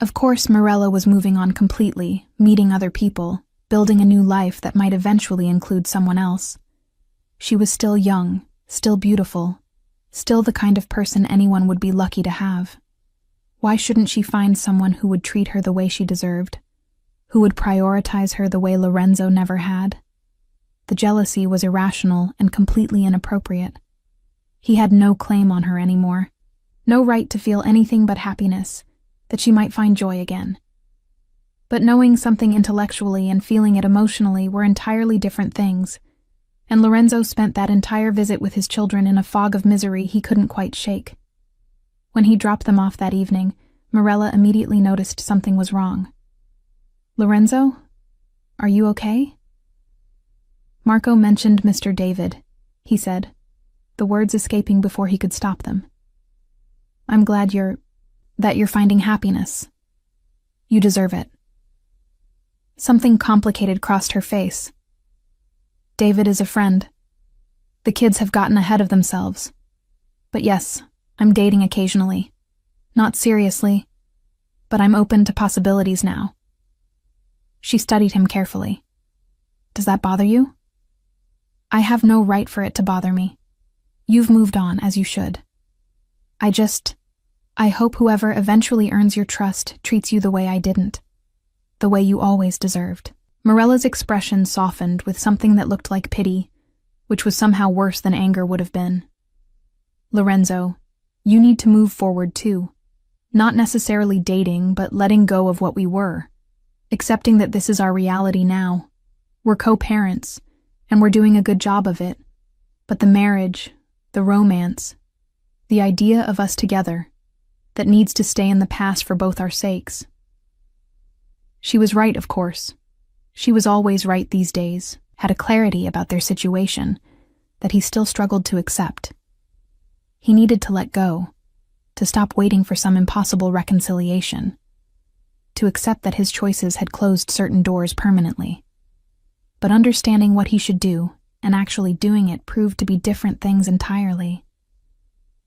Of course, Morella was moving on completely, meeting other people, building a new life that might eventually include someone else. She was still young, still beautiful, still the kind of person anyone would be lucky to have. Why shouldn't she find someone who would treat her the way she deserved, who would prioritize her the way Lorenzo never had? The jealousy was irrational and completely inappropriate. He had no claim on her anymore, no right to feel anything but happiness, that she might find joy again. But knowing something intellectually and feeling it emotionally were entirely different things, and Lorenzo spent that entire visit with his children in a fog of misery he couldn't quite shake. When he dropped them off that evening, Morella immediately noticed something was wrong. "Lorenzo, are you okay?" "Marco mentioned Mr. David," he said, the words escaping before he could stop them. "I'm glad that you're finding happiness. You deserve it." Something complicated crossed her face. "David is a friend. The kids have gotten ahead of themselves. But yes, I'm dating occasionally. Not seriously, but I'm open to possibilities now." She studied him carefully. "Does that bother you?" "I have no right for it to bother me. You've moved on, as you should. I hope whoever eventually earns your trust treats you the way I didn't, the way you always deserved." Morella's expression softened with something that looked like pity, which was somehow worse than anger would have been. "Lorenzo, you need to move forward too. Not necessarily dating, but letting go of what we were. Accepting that this is our reality now. We're co-parents, and we're doing a good job of it. But the marriage, the romance, the idea of us together, that needs to stay in the past for both our sakes." She was right, of course. She was always right these days, had a clarity about their situation that he still struggled to accept. He needed to let go, to stop waiting for some impossible reconciliation, to accept that his choices had closed certain doors permanently. But understanding what he should do and actually doing it proved to be different things entirely.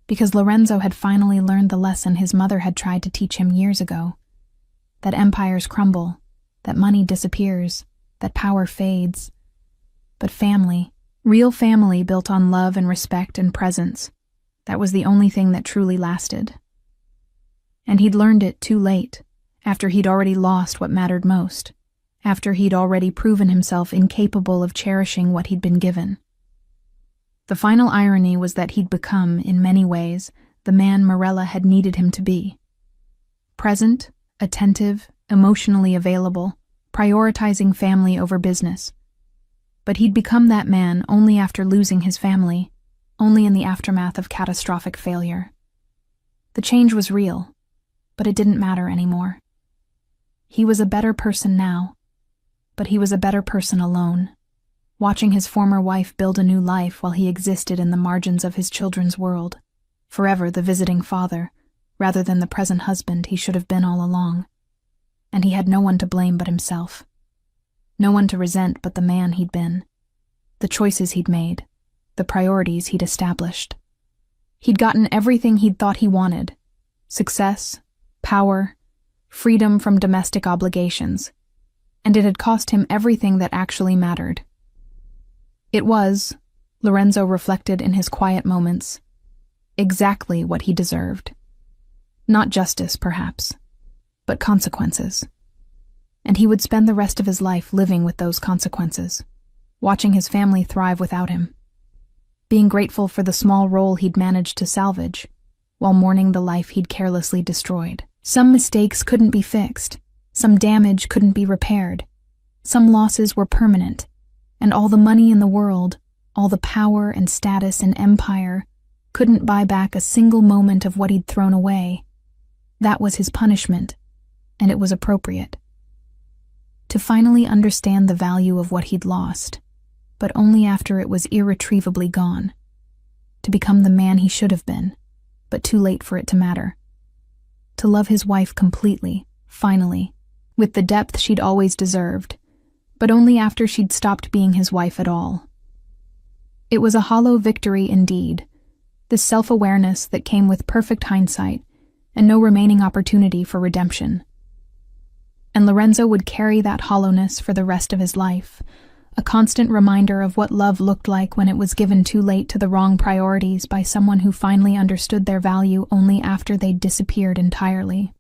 Because Lorenzo had finally learned the lesson his mother had tried to teach him years ago, that empires crumble, that money disappears, that power fades. But family, real family built on love and respect and presence, that was the only thing that truly lasted. And he'd learned it too late, after he'd already lost what mattered most, after he'd already proven himself incapable of cherishing what he'd been given. The final irony was that he'd become, in many ways, the man Morella had needed him to be. Present, attentive, emotionally available, prioritizing family over business. But he'd become that man only after losing his family, only in the aftermath of catastrophic failure. The change was real, but it didn't matter anymore. He was a better person now, but he was a better person alone, watching his former wife build a new life while he existed in the margins of his children's world, forever the visiting father, rather than the present husband he should have been all along. And he had no one to blame but himself. No one to resent but the man he'd been, the choices he'd made, the priorities he'd established. He'd gotten everything he'd thought he wanted: success, power, freedom from domestic obligations, and it had cost him everything that actually mattered. It was, Lorenzo reflected in his quiet moments, exactly what he deserved. Not justice, perhaps, but consequences. And he would spend the rest of his life living with those consequences, watching his family thrive without him, being grateful for the small role he'd managed to salvage, while mourning the life he'd carelessly destroyed. Some mistakes couldn't be fixed, some damage couldn't be repaired, some losses were permanent, and all the money in the world, all the power and status and empire, couldn't buy back a single moment of what he'd thrown away. That was his punishment, and it was appropriate. To finally understand the value of what he'd lost, but only after it was irretrievably gone. To become the man he should have been, but too late for it to matter. To love his wife completely, finally, with the depth she'd always deserved, but only after she'd stopped being his wife at all. It was a hollow victory indeed, this self-awareness that came with perfect hindsight and no remaining opportunity for redemption. And Lorenzo would carry that hollowness for the rest of his life, a constant reminder of what love looked like when it was given too late to the wrong priorities by someone who finally understood their value only after they'd disappeared entirely.